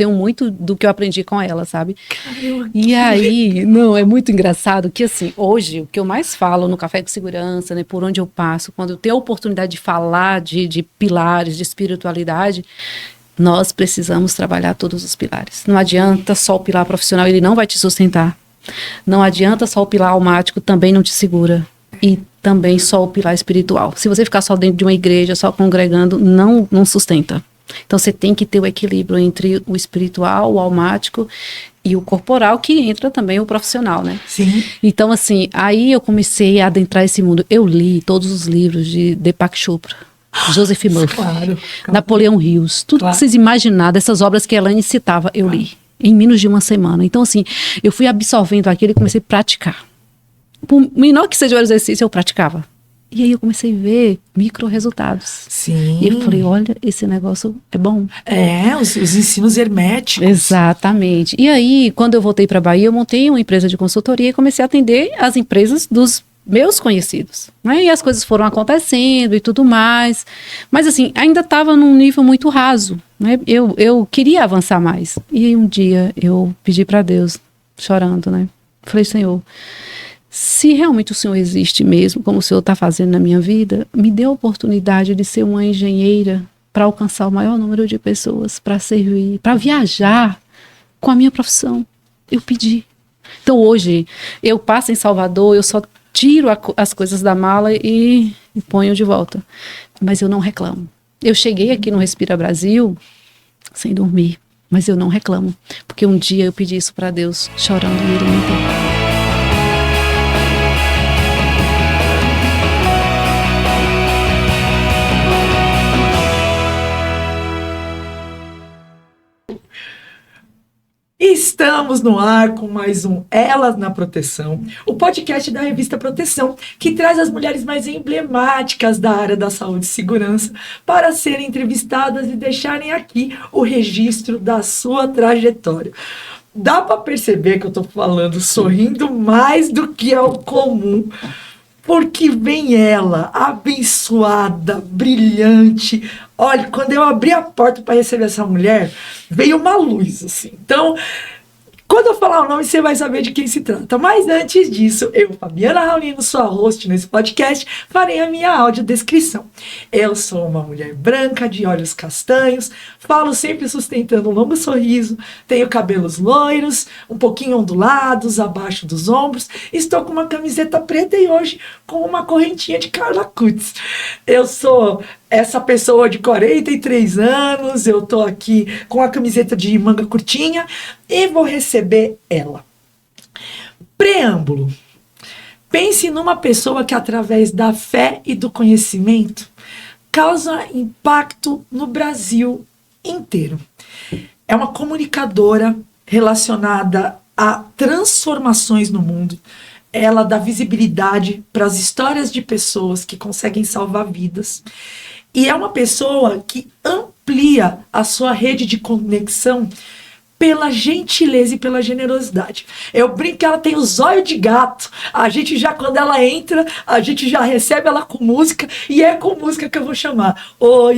tenho muito do que eu aprendi com ela, sabe? E aí, não, é muito engraçado que, assim, hoje, o que eu mais falo no Café com Segurança, né, por onde eu passo, quando eu tenho a oportunidade de falar de pilares, de espiritualidade, nós precisamos trabalhar todos os pilares. Não adianta só o pilar profissional, ele não vai te sustentar. Não adianta só o pilar almático, também não te segura. E também só o pilar espiritual. Se você ficar só dentro de uma igreja, só congregando, não sustenta. Então você tem que ter o equilíbrio entre o espiritual, o almático e o corporal, que entra também o profissional, né? Sim. Então, assim, aí eu comecei a adentrar esse mundo. Eu li todos os livros de Deepak Chopra, Joseph Murphy, Claro. Napoleão Hills, tudo que vocês imaginaram, dessas obras que a Elaine citava, eu li em menos de uma semana. Então, assim, eu fui absorvendo aquilo e comecei a praticar. Por menor que seja o exercício, eu praticava. E aí eu comecei a ver micro resultados. Sim. E eu falei, olha, esse negócio é bom. Os ensinos herméticos. Exatamente. E aí, quando eu voltei para a Bahia, eu montei uma empresa de consultoria e comecei a atender as empresas dos meus conhecidos, né? E as coisas foram acontecendo e tudo mais. Mas assim, ainda estava num nível muito raso, né? Eu queria avançar mais. E aí um dia eu pedi para Deus, chorando, né? Falei, Senhor, se realmente o Senhor existe mesmo, como o Senhor está fazendo na minha vida, me dê a oportunidade de ser uma engenheira para alcançar o maior número de pessoas, para servir, para viajar com a minha profissão. Eu pedi. Então hoje, eu passo em Salvador, eu só tiro as coisas da mala e ponho de volta. Mas eu não reclamo. Eu cheguei aqui no Respira Brasil sem dormir, mas eu não reclamo. Porque um dia eu pedi isso para Deus, chorando, e Ele me deu. Estamos no ar com mais um Elas na Proteção, o podcast da revista Proteção, que traz as mulheres mais emblemáticas da área da saúde e segurança para serem entrevistadas e deixarem aqui o registro da sua trajetória. Dá para perceber que eu estou falando sorrindo mais do que é o comum, porque vem ela, abençoada, brilhante. Olha, quando eu abri a porta para receber essa mulher, veio uma luz, assim. Então, quando eu falar o nome, você vai saber de quem se trata. Mas antes disso, eu, Fabiana Raulino, sua host nesse podcast, farei a minha audiodescrição. Eu sou uma mulher branca, de olhos castanhos, falo sempre sustentando um longo sorriso, tenho cabelos loiros, um pouquinho ondulados, abaixo dos ombros, estou com uma camiseta preta e hoje com uma correntinha de Carla Kutz. Eu sou essa pessoa de 43 anos, eu tô aqui com a camiseta de manga curtinha e vou receber ela. Preâmbulo. Pense numa pessoa que, através da fé e do conhecimento, causa impacto no Brasil inteiro. É uma comunicadora relacionada a transformações no mundo. Ela dá visibilidade para as histórias de pessoas que conseguem salvar vidas. E é uma pessoa que amplia a sua rede de conexão pela gentileza e pela generosidade. Eu brinco que ela tem o zóio de gato. A gente já, quando ela entra, a gente já recebe ela com música, e é com música que eu vou chamar. Oi,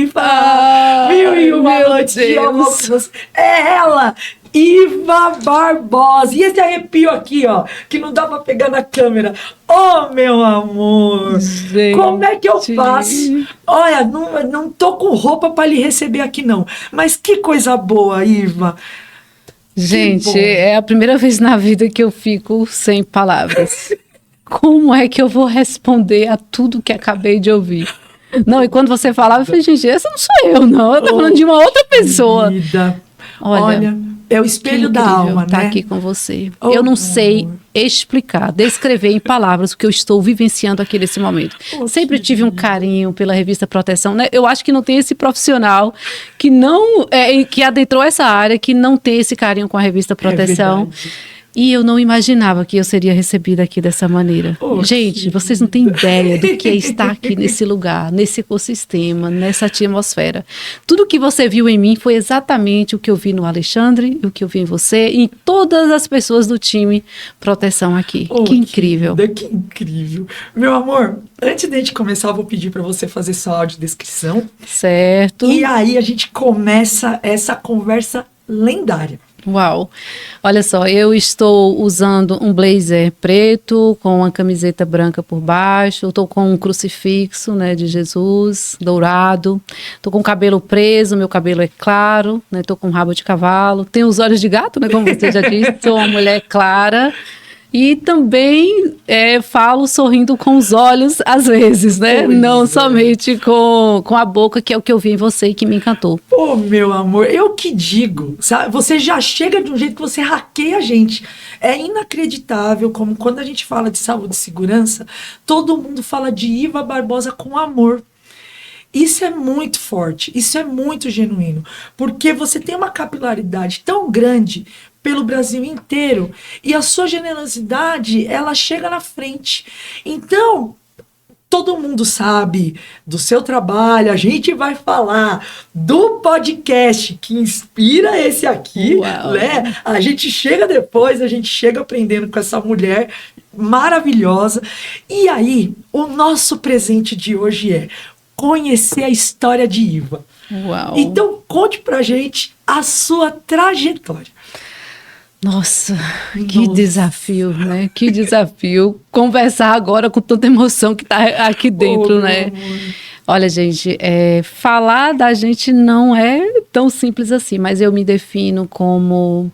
Iva! Mil e uma noites de amor com você. É ela! Iva Barbosa. E esse arrepio aqui, ó, que não dá pra pegar na câmera. Oh, meu amor, gente, como é que eu faço? Olha, não tô com roupa pra lhe receber aqui, não. Mas que coisa boa, Iva. Gente, é a primeira vez na vida que eu fico sem palavras. Como é que eu vou responder a tudo que acabei de ouvir? Não, e quando você falava, eu falei, gente, essa não sou eu, não. Eu tô falando de uma outra pessoa. Vida. Olha, é o espelho da alma, tá, né? Aqui com você. Eu não sei explicar, descrever em palavras o que eu estou vivenciando aqui nesse momento. Sempre tive um carinho pela revista Proteção, né? Eu acho que não tem esse profissional que não que adentrou essa área, que não tem esse carinho com a revista Proteção. E eu não imaginava que eu seria recebida aqui dessa maneira. Gente, vocês não têm ideia do que é estar aqui nesse lugar, nesse ecossistema, nessa atmosfera. Tudo que você viu em mim foi exatamente o que eu vi no Alexandre, o que eu vi em você e em todas as pessoas do time Proteção aqui. Que incrível. Que incrível. Meu amor, antes de a gente começar, eu vou pedir para você fazer sua audiodescrição. Certo. E aí a gente começa essa conversa lendária. Uau! Olha só, eu estou usando um blazer preto com uma camiseta branca por baixo, estou com um crucifixo, né, de Jesus, dourado, estou com o cabelo preso, meu cabelo é claro, né, estou com um rabo de cavalo, tenho os olhos de gato, né, como você já disse, sou uma mulher clara. E também falo sorrindo com os olhos, às vezes, né? Não somente com a boca, que é o que eu vi em você e que me encantou. Pô, meu amor, eu que digo, sabe? Você já chega de um jeito que você hackeia a gente. É inacreditável como quando a gente fala de saúde e segurança, todo mundo fala de Iva Barbosa com amor. Isso é muito forte, isso é muito genuíno, porque você tem uma capilaridade tão grande pelo Brasil inteiro e a sua generosidade, ela chega na frente. Então, todo mundo sabe do seu trabalho, a gente vai falar do podcast que inspira esse aqui, né? A gente chega depois, a gente chega aprendendo com essa mulher maravilhosa. E aí, o nosso presente de hoje é conhecer a história de Iva. Uau. Então, conte pra gente a sua trajetória. Nossa, que desafio, né? Que desafio conversar agora com tanta emoção que tá aqui dentro, né? Olha, gente, falar da gente não é tão simples assim, mas eu me defino como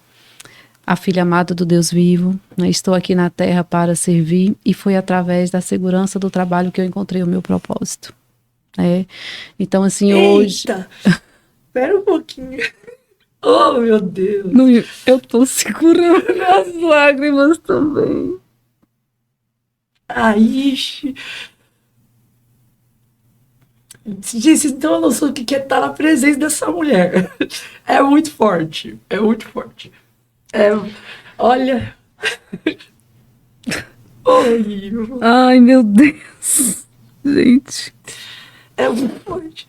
a filha amada do Deus vivo, né? Estou aqui na Terra para servir e foi através da segurança do trabalho que eu encontrei o meu propósito. Então, assim, hoje... Espera um pouquinho. Oh, meu Deus. Não, eu tô segurando as lágrimas também. Ixi. Disse, então eu não sei o que é estar na presença dessa mulher. É muito forte. É muito forte. Olha. Ai, meu Deus. Gente. É muito forte.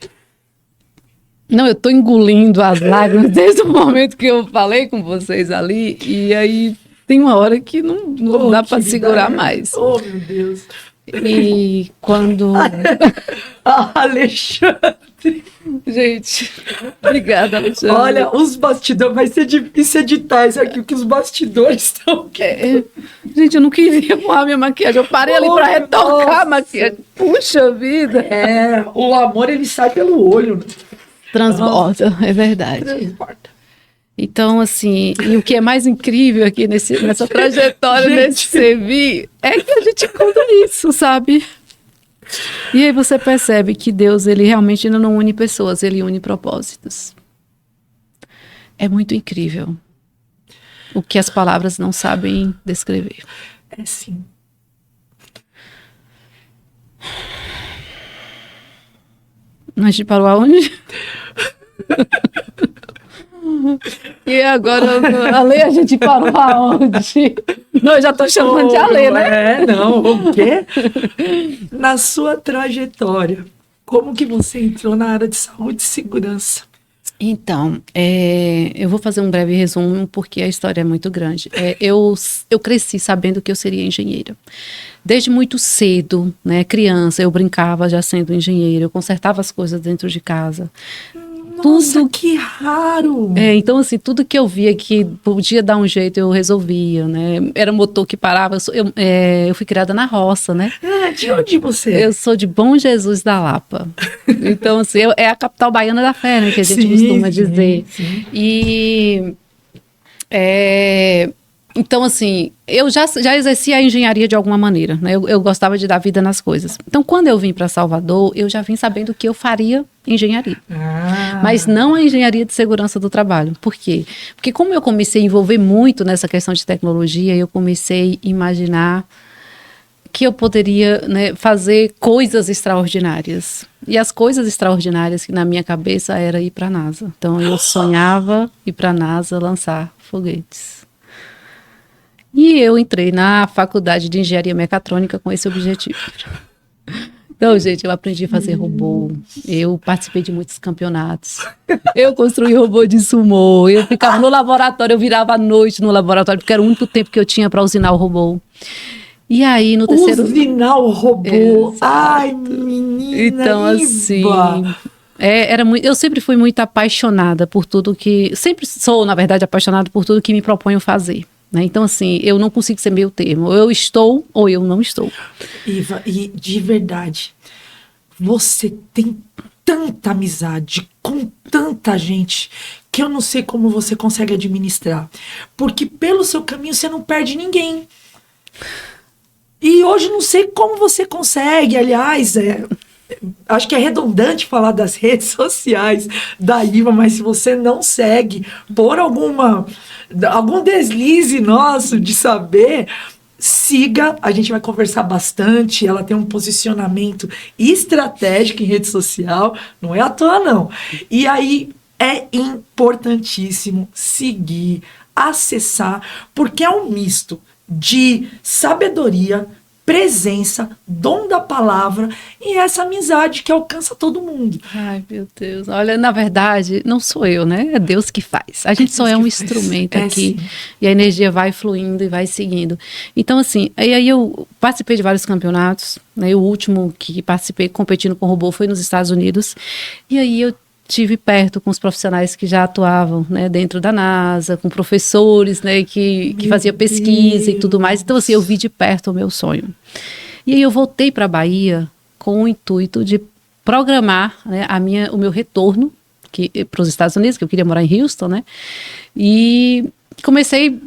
Não, eu tô engolindo as lágrimas desde o momento que eu falei com vocês ali. E aí tem uma hora que não dá para segurar mais. Oh, meu Deus. E quando... Alexandre. Gente, obrigada, Alexandre. Olha, os bastidores, vai ser difícil editar isso aqui, porque os bastidores estão... Gente, eu não queria arrumar minha maquiagem, eu parei ali para retocar a maquiagem. Puxa vida. O amor, ele sai pelo olho, né? Transborda, é verdade. Transborda. Então, assim, e o que é mais incrível aqui nessa trajetória desse servir é que a gente encontra isso, sabe? E aí você percebe que Deus, ele realmente não une pessoas, ele une propósitos. É muito incrível o que as palavras não sabem descrever. É sim. A gente parou aonde? E agora, Ale, a gente parou aonde? Não, eu já tô chamando de Ale, né? Não, o quê? Na sua trajetória, como que você entrou na área de saúde e segurança? Então, eu vou fazer um breve resumo, porque a história é muito grande. Eu cresci sabendo que eu seria engenheira. Desde muito cedo, né, criança, eu brincava já sendo engenheira, eu consertava as coisas dentro de casa. Nossa, que raro! Então, assim, tudo que eu via que podia dar um jeito, eu resolvia, né? Era motor que parava. Eu fui criada na roça, né? De onde você é? Eu sou de Bom Jesus da Lapa. Então, assim, é a capital baiana da fé, né? Que a gente costuma dizer. Sim. E... Então, assim, eu já exercia a engenharia de alguma maneira, né? Eu gostava de dar vida nas coisas. Então, quando eu vim para Salvador, eu já vim sabendo que eu faria engenharia. Mas não a engenharia de segurança do trabalho. Por quê? Porque como eu comecei a envolver muito nessa questão de tecnologia, eu comecei a imaginar que eu poderia, né, fazer coisas extraordinárias. E as coisas extraordinárias que na minha cabeça era ir para a NASA. Então, eu sonhava ir para a NASA lançar foguetes. E eu entrei na faculdade de engenharia mecatrônica com esse objetivo. Então, gente, eu aprendi a fazer robô, eu participei de muitos campeonatos, eu construí robô de sumô, eu ficava no laboratório, eu virava à noite no laboratório, porque era o único tempo que eu tinha para usinar o robô. E aí, no terceiro... Usinar o robô. Exato. Ai, menina, então, assim... era muito, eu sempre fui muito apaixonada por tudo que... Sempre sou, na verdade, apaixonada por tudo que me proponho fazer. Né? Então, assim, eu não consigo ser meio termo. Ou eu estou, ou eu não estou. Iva, e de verdade, você tem tanta amizade com tanta gente que eu não sei como você consegue administrar. Porque pelo seu caminho você não perde ninguém. E hoje não sei como você consegue, aliás, acho que é redundante falar das redes sociais da Iva, mas se você não segue por algum deslize nosso de saber, siga, a gente vai conversar bastante, ela tem um posicionamento estratégico em rede social, não é à toa não. E aí é importantíssimo seguir, acessar, porque é um misto de sabedoria, presença, dom da palavra e essa amizade que alcança todo mundo. Ai, meu Deus. Olha, na verdade, não sou eu, né? É Deus que faz. A gente só é um instrumento aqui. Sim. E a energia vai fluindo e vai seguindo. Então, assim, aí eu participei de vários campeonatos, né? O último que participei competindo com robô foi nos Estados Unidos. E aí eu estive perto com os profissionais que já atuavam, né, dentro da NASA, com professores, né, que faziam pesquisa e tudo mais. Então, assim, eu vi de perto o meu sonho. E aí eu voltei para a Bahia com o intuito de programar, né, o meu retorno para os Estados Unidos, que eu queria morar em Houston, né, e comecei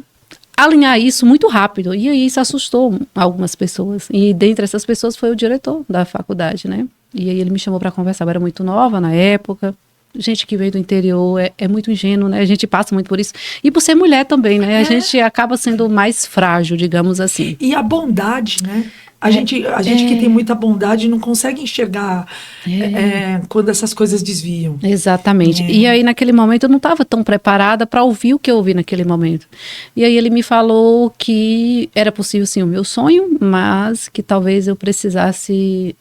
a alinhar isso muito rápido. E aí isso assustou algumas pessoas. E dentre essas pessoas foi o diretor da faculdade, né. E aí ele me chamou para conversar. Eu era muito nova na época. Gente que veio do interior é muito ingênuo, né? A gente passa muito por isso. E por ser mulher também, né? A gente acaba sendo mais frágil, digamos assim. E a bondade, né? A gente que tem muita bondade não consegue enxergar quando essas coisas desviam. Exatamente. E aí, naquele momento, eu não estava tão preparada para ouvir o que eu ouvi naquele momento. E aí ele me falou que era possível, sim, o meu sonho, mas que talvez eu precisasse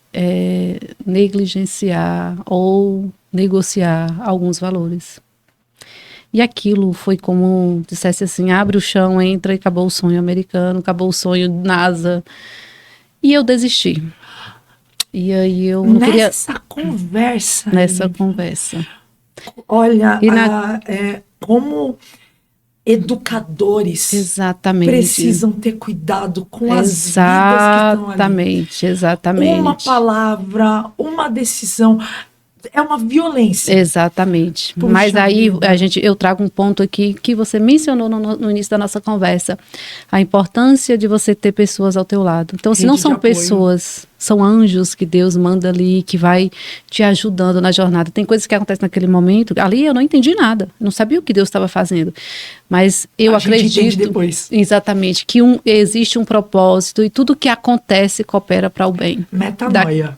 negligenciar ou negociar alguns valores. E aquilo foi como dissesse assim, abre o chão, entra e acabou o sonho americano, acabou o sonho NASA. E eu desisti. E aí eu não queria... Nessa conversa. Olha, como educadores precisam ter cuidado com as vidas que estão ali. Exatamente. Uma palavra, uma decisão... É uma violência. Exatamente. Puxa, mas aí eu trago um ponto aqui que você mencionou no início da nossa conversa. A importância de você ter pessoas ao teu lado. Então, se não são pessoas, são anjos que Deus manda ali, que vai te ajudando na jornada. Tem coisas que acontecem naquele momento. Ali eu não entendi nada. Não sabia o que Deus estava fazendo. Mas eu acredito depois. Exatamente, que existe um propósito e tudo que acontece coopera para o bem. Metanoia.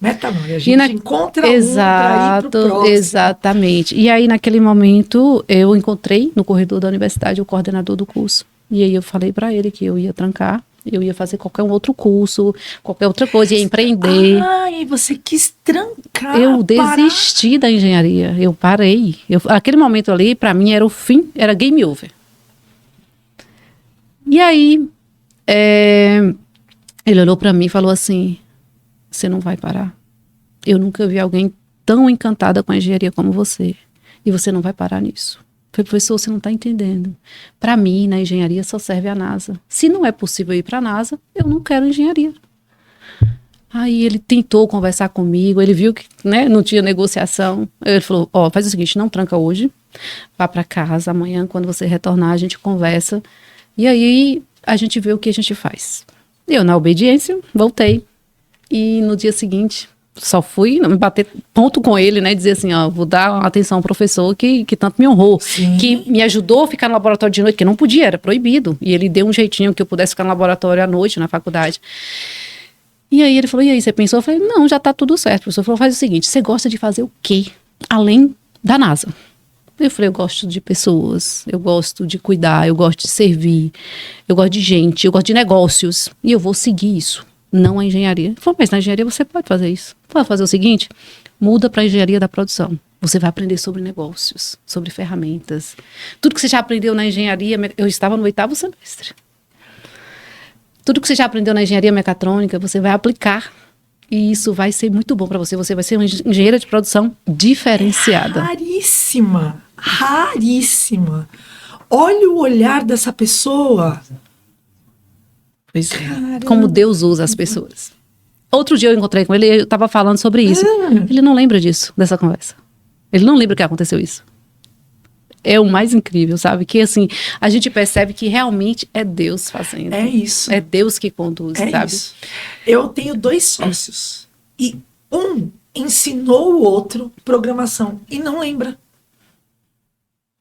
Metanoia, a gente encontra Exato, para ir pro próximo. Exatamente. E aí, naquele momento, eu encontrei no corredor da universidade o coordenador do curso. E aí eu falei para ele que eu ia trancar, eu ia fazer qualquer outro curso, qualquer outra coisa, ia empreender. E você quis trancar. Eu desisti da engenharia, eu parei. Aquele momento ali, para mim, era o fim, era game over. E aí, ele olhou para mim e falou assim... Você não vai parar. Eu nunca vi alguém tão encantada com a engenharia como você. E você não vai parar nisso. Falei, professor, você não está entendendo. Para mim, na engenharia só serve a NASA. Se não é possível ir para a NASA, eu não quero engenharia. Aí ele tentou conversar comigo, ele viu que, né, não tinha negociação. Ele falou, faz o seguinte, não tranca hoje, vá para casa, amanhã quando você retornar a gente conversa. E aí a gente vê o que a gente faz. Eu, na obediência, voltei. E no dia seguinte, só fui bater ponto com ele, né? Dizer assim, vou dar atenção ao professor que tanto me honrou. Sim. Que me ajudou a ficar no laboratório de noite, que não podia, era proibido. E ele deu um jeitinho que eu pudesse ficar no laboratório à noite, na faculdade. E aí ele falou, e aí, você pensou? Eu falei, não, já tá tudo certo. O professor falou, faz o seguinte, você gosta de fazer o quê? Além da NASA. Eu falei, eu gosto de pessoas, eu gosto de cuidar, eu gosto de servir, eu gosto de gente, eu gosto de negócios, e eu vou seguir isso, não a engenharia. Ele falou, mas na engenharia você pode fazer isso. Pode fazer o seguinte, muda para a engenharia da produção. Você vai aprender sobre negócios, sobre ferramentas. Tudo que você já aprendeu na engenharia, eu estava no 8º semestre. Tudo que você já aprendeu na engenharia mecatrônica, você vai aplicar. E isso vai ser muito bom para você. Você vai ser uma engenheira de produção diferenciada. Raríssima, raríssima. Olha o olhar dessa pessoa. Pois é. Como Deus usa as pessoas. Outro dia eu encontrei com ele e eu estava falando sobre isso. Ele não lembra disso, dessa conversa. Ele não lembra que aconteceu isso. É o mais incrível, sabe? Que assim, a gente percebe que realmente é Deus fazendo. É isso. É Deus que conduz, sabe? Isso. Eu tenho 2 sócios. E um ensinou o outro programação. E não lembra.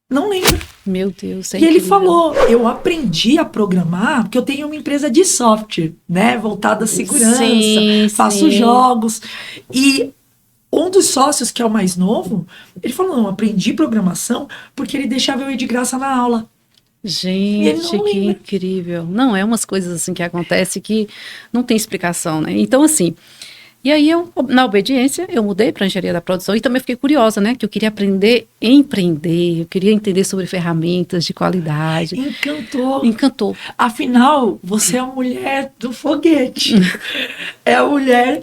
Não lembra. Meu Deus, é E ele incrível. falou, eu aprendi a programar porque eu tenho uma empresa de software, né? Voltada à segurança. Sim, faço sim. jogos. E um dos sócios, que é o mais novo, ele falou, não, aprendi programação porque ele deixava eu ir de graça na aula. E ele Gente, não que lembra. incrível. Não, é umas coisas assim que acontecem que não tem explicação, né? Então, assim, e aí eu, na obediência, eu mudei para a engenharia da produção e também fiquei curiosa, né? Que eu queria aprender a empreender, eu queria entender sobre ferramentas de qualidade. Encantou. Encantou. Afinal, você é a mulher do foguete. É a mulher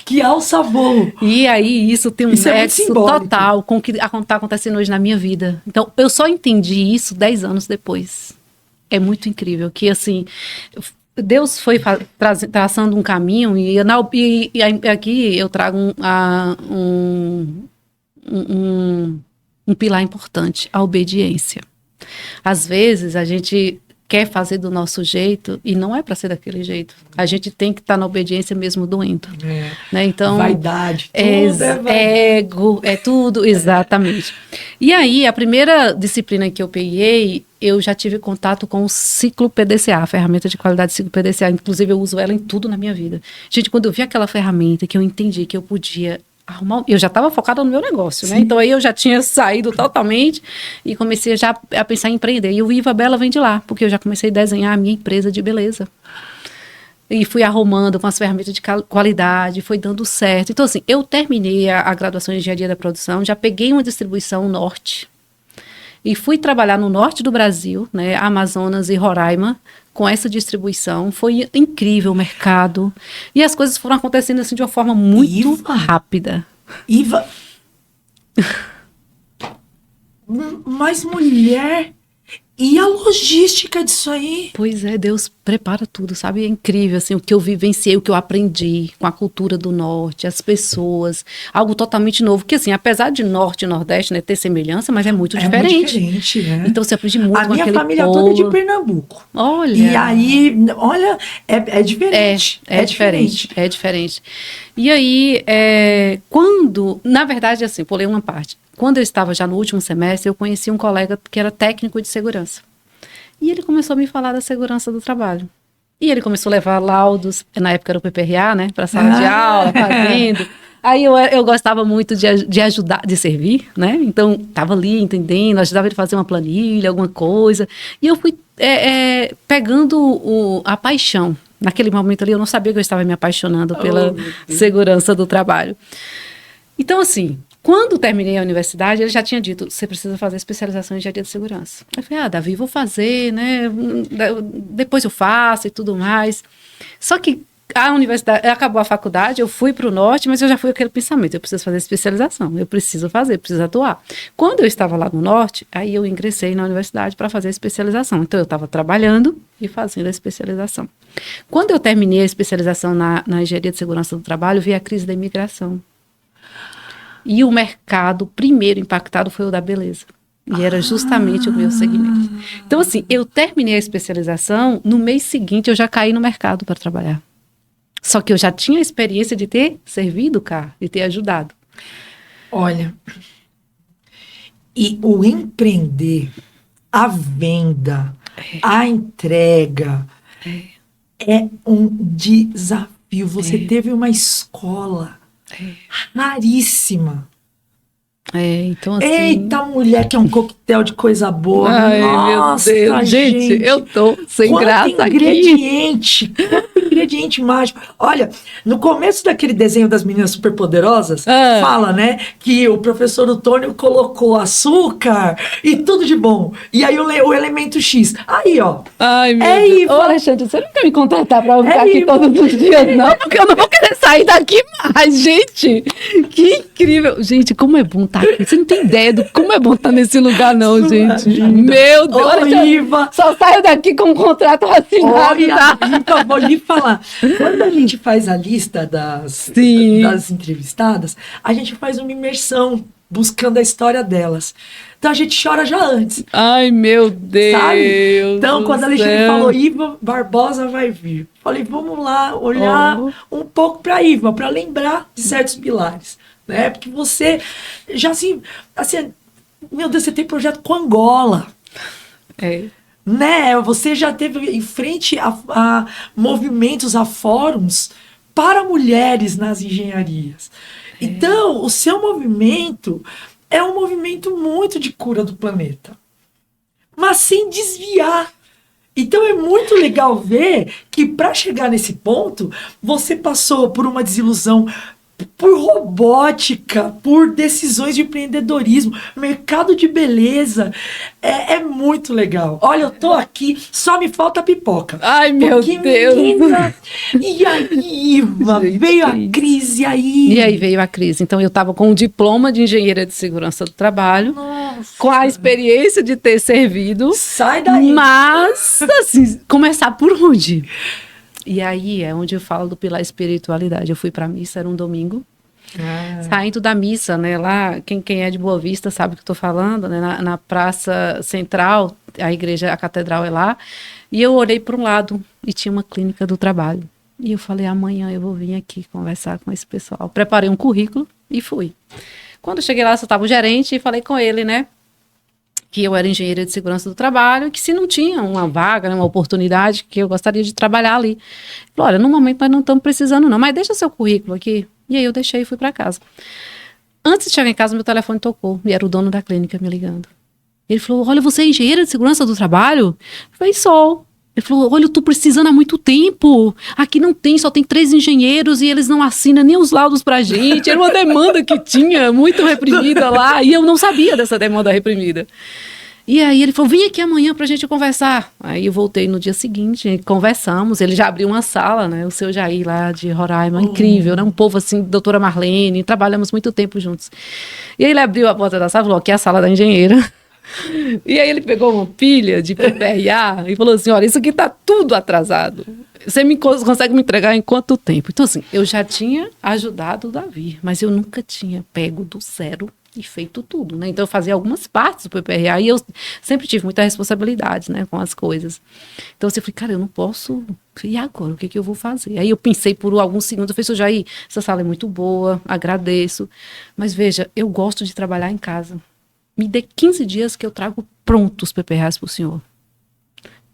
que alça voo. E aí isso tem um Isso é muito nexo simbólico. total com o que está acontecendo hoje na minha vida. Então, eu só entendi isso 10 anos depois. É muito incrível que, assim, Deus foi traçando um caminho e aqui eu trago um pilar importante, a obediência. Às vezes, a gente quer fazer do nosso jeito e não é para ser daquele jeito. A gente tem que estar na obediência mesmo doendo. Né? Então, Vaidade, tudo é vaidade. ego, é tudo, exatamente. E aí, a primeira disciplina que eu peguei, eu já tive contato com o ciclo PDCA, a ferramenta de qualidade ciclo PDCA. Inclusive, eu uso ela em tudo na minha vida. Gente, quando eu vi aquela ferramenta, que eu entendi que eu podia arrumar, eu já estava focada no meu negócio, né? Então aí eu já tinha saído totalmente e comecei já a pensar em empreender. E o Viva Bela vem de lá, porque eu já comecei a desenhar a minha empresa de beleza. E fui arrumando com as ferramentas de qualidade, foi dando certo. Então, assim, eu terminei a graduação em engenharia da produção, já peguei uma distribuição norte e fui trabalhar no norte do Brasil, né, Amazonas e Roraima, com essa distribuição. Foi incrível o mercado. E as coisas foram acontecendo assim de uma forma muito rápida. Iva. Mas mulher. E a logística disso aí? Pois é, Deus prepara tudo, sabe? É incrível, assim, o que eu vivenciei, o que eu aprendi com a cultura do norte, as pessoas, algo totalmente novo. Porque, assim, apesar de norte e nordeste, né, ter semelhança, mas é muito diferente. Muito diferente, né? Então, você aprende muito com aquele povo. A minha família toda é de Pernambuco. Olha. E aí, olha, é diferente. É diferente. É diferente. E aí, quando, na verdade, assim, pulei uma parte. Quando eu estava já no último semestre, eu conheci um colega que era técnico de segurança. E ele começou a me falar da segurança do trabalho. E ele começou a levar laudos, na época era o PPRA, né, para a sala de aula, fazendo. Aí eu gostava muito de ajudar, de servir, né? Então, estava ali entendendo, ajudava ele a fazer uma planilha, alguma coisa. E eu fui pegando a paixão. Naquele momento ali, eu não sabia que eu estava me apaixonando pela segurança do trabalho. Então, assim, quando terminei a universidade, ele já tinha dito, você precisa fazer especialização em engenharia de segurança. Eu falei, Davi, vou fazer, né? Depois eu faço e tudo mais. Só que a universidade, acabou a faculdade, eu fui para o norte, mas eu já fui com aquele pensamento, eu preciso fazer especialização, eu preciso fazer, preciso atuar. Quando eu estava lá no norte, aí eu ingressei na universidade para fazer a especialização. Então, eu estava trabalhando e fazendo a especialização. Quando eu terminei a especialização na engenharia de segurança do trabalho, veio a crise da imigração. E o mercado primeiro impactado foi o da beleza. E era justamente o meu segmento. Então, assim, eu terminei a especialização, no mês seguinte eu já caí no mercado para trabalhar. Só que eu já tinha a experiência de ter servido cá, de ter ajudado. Olha, e o empreender, a venda, a entrega, é um desafio. Você teve uma escola raríssima. Então assim... Eita, mulher, que é um coquetel de coisa boa. Ai, Nossa, meu Deus, gente, eu tô sem quanto graça aqui. Quanto ingrediente mágico. Olha, no começo daquele desenho das meninas superpoderosas, fala, né, que o professor Otônio colocou açúcar e tudo de bom. E aí o elemento X. Aí, ó. Ai, meu Deus. Iva. Ô, Alexandre, você não quer me contratar pra eu ficar aqui Iva. todos os dias, não? Porque eu não vou querer sair daqui mais, gente. Que incrível. Gente, como é bom estar aqui. Você não tem ideia do como é bom estar nesse lugar, não, gente. Meu Deus. Ô, Iva. Só saio daqui com um contrato assinado. Olha, Iva, vou lhe falar. Quando a gente faz a lista das entrevistadas, a gente faz uma imersão buscando a história delas. Então a gente chora já antes. Ai, meu Deus. Sabe? Então, quando a Alexandre céu. falou, Iva Barbosa vai vir. Falei, vamos lá olhar um pouco para Iva, para lembrar de certos pilares. Né? Porque você já assim, meu Deus, você tem projeto com Angola. Né? Você já teve em frente a movimentos, a fóruns para mulheres nas engenharias. Então, o seu movimento é um movimento muito de cura do planeta, mas sem desviar. Então é muito legal ver que para chegar nesse ponto, você passou por uma desilusão por robótica, por decisões de empreendedorismo, mercado de beleza. É muito legal. Olha, eu tô aqui, só me falta pipoca. Ai, meu Deus. Menina, e aí, Iva, veio a crise aí. E aí veio a crise. Então, eu estava com um diploma de engenheira de segurança do trabalho, com a experiência de ter servido. Sai daí. Mas, assim, começar por onde? E aí é onde eu falo do pilar espiritualidade. Eu fui para a missa, era um domingo. Saindo da missa, né, lá, quem é de Boa Vista sabe o que eu tô falando, né, na Praça Central, a igreja, a catedral é lá, e eu olhei para um lado e tinha uma clínica do trabalho. E eu falei, amanhã eu vou vir aqui conversar com esse pessoal. Preparei um currículo e fui. Quando eu cheguei lá, só estava o gerente e falei com ele, né, que eu era engenheira de segurança do trabalho, que se não tinha uma vaga, né, uma oportunidade, que eu gostaria de trabalhar ali. Ele falou, olha, no momento nós não estamos precisando não, mas deixa seu currículo aqui. E aí eu deixei e fui para casa. Antes de chegar em casa, meu telefone tocou, e era o dono da clínica me ligando. Ele falou, olha, você é engenheira de segurança do trabalho? Eu falei, sou. Ele falou, olha, eu tô precisando há muito tempo. Aqui não tem, só tem 3 engenheiros e eles não assinam nem os laudos pra gente. Era uma demanda que tinha, muito reprimida lá, e eu não sabia dessa demanda reprimida. E aí ele falou, vem aqui amanhã pra gente conversar. Aí eu voltei no dia seguinte, conversamos, ele já abriu uma sala, né, o seu Jair lá de Roraima, incrível, né, um povo assim, doutora Marlene, trabalhamos muito tempo juntos. E aí ele abriu a porta da sala e falou, aqui é a sala da engenheira. E aí ele pegou uma pilha de PPRA e falou assim, olha, isso aqui tá tudo atrasado. Você consegue me entregar em quanto tempo? Então assim, eu já tinha ajudado o Davi, mas eu nunca tinha pego do zero e feito tudo, né? Então eu fazia algumas partes do PPRA e eu sempre tive muita responsabilidade, né, com as coisas. Então eu falei, cara, eu não posso, e agora? O que eu vou fazer? Aí eu pensei por alguns segundos, eu falei, seu Jair, essa sala é muito boa, agradeço, mas veja, eu gosto de trabalhar em casa. Me dê 15 dias que eu trago prontos os PPRAs para o senhor.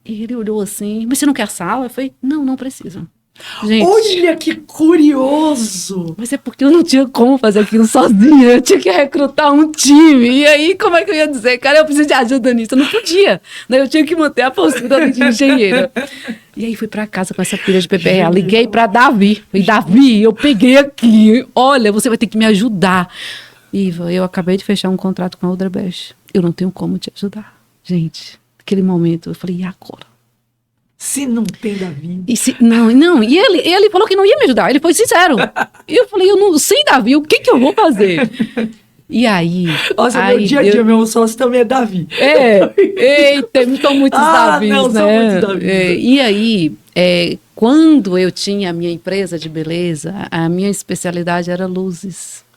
E ele olhou assim, mas você não quer a sala? Eu falei, não precisa. Gente, olha que curioso! Mas é porque eu não tinha como fazer aquilo sozinha, eu tinha que recrutar um time. E aí, como é que eu ia dizer? Cara, eu preciso de ajuda nisso. Eu não podia. Né? Eu tinha que manter a postura de engenheira. E aí fui para casa com essa pilha de PPRA. Liguei para Davi. Falei, Davi, eu peguei aqui. Olha, você vai ter que me ajudar. Iva, eu acabei de fechar um contrato com a Odebrecht. Eu não tenho como te ajudar. Gente, naquele momento, eu falei, e agora? Se não tem Davi. Não. E ele falou que não ia me ajudar. Ele foi sincero. E eu falei, sem Davi, o que eu vou fazer? E aí... Nossa, meu dia a dia, meu sócio também é Davi. Eita, são muitos Davis, não, né? são muitos Davis. E aí, quando eu tinha a minha empresa de beleza, a minha especialidade era luzes.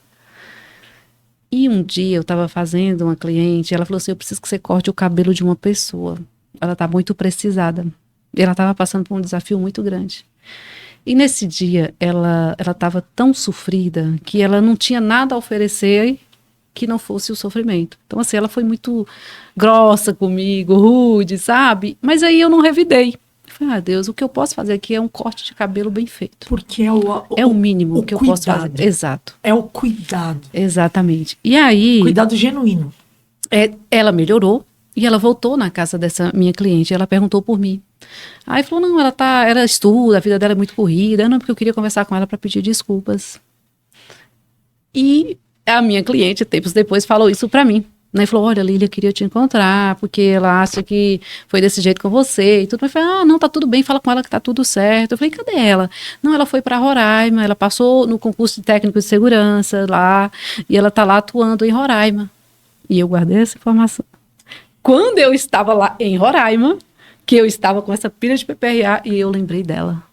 E um dia eu estava fazendo uma cliente, ela falou assim, eu preciso que você corte o cabelo de uma pessoa. Ela está muito precisada. Ela estava passando por um desafio muito grande. E nesse dia, ela estava tão sofrida que ela não tinha nada a oferecer que não fosse o sofrimento. Então, assim, ela foi muito grossa comigo, rude, sabe? Mas aí eu não revidei. falei, Deus, o que eu posso fazer aqui é um corte de cabelo bem feito. Porque é o mínimo que eu posso fazer. Exato. É o cuidado. Exatamente. E aí... Cuidado genuíno. Ela melhorou e ela voltou na casa dessa minha cliente. Ela perguntou por mim. Aí falou, não, ela estuda, a vida dela é muito corrida. Não, porque eu queria conversar com ela para pedir desculpas. E a minha cliente, tempos depois, falou isso para mim. Né? Falou, olha, Lília, queria te encontrar, porque ela acha que foi desse jeito com você e tudo. Mas eu falei, não, tá tudo bem, fala com ela que tá tudo certo. Eu falei, cadê ela? Não, ela foi para Roraima, ela passou no concurso de técnico de segurança lá, e ela tá lá atuando em Roraima. E eu guardei essa informação. Quando eu estava lá em Roraima, que eu estava com essa pilha de PPRA, e eu lembrei dela.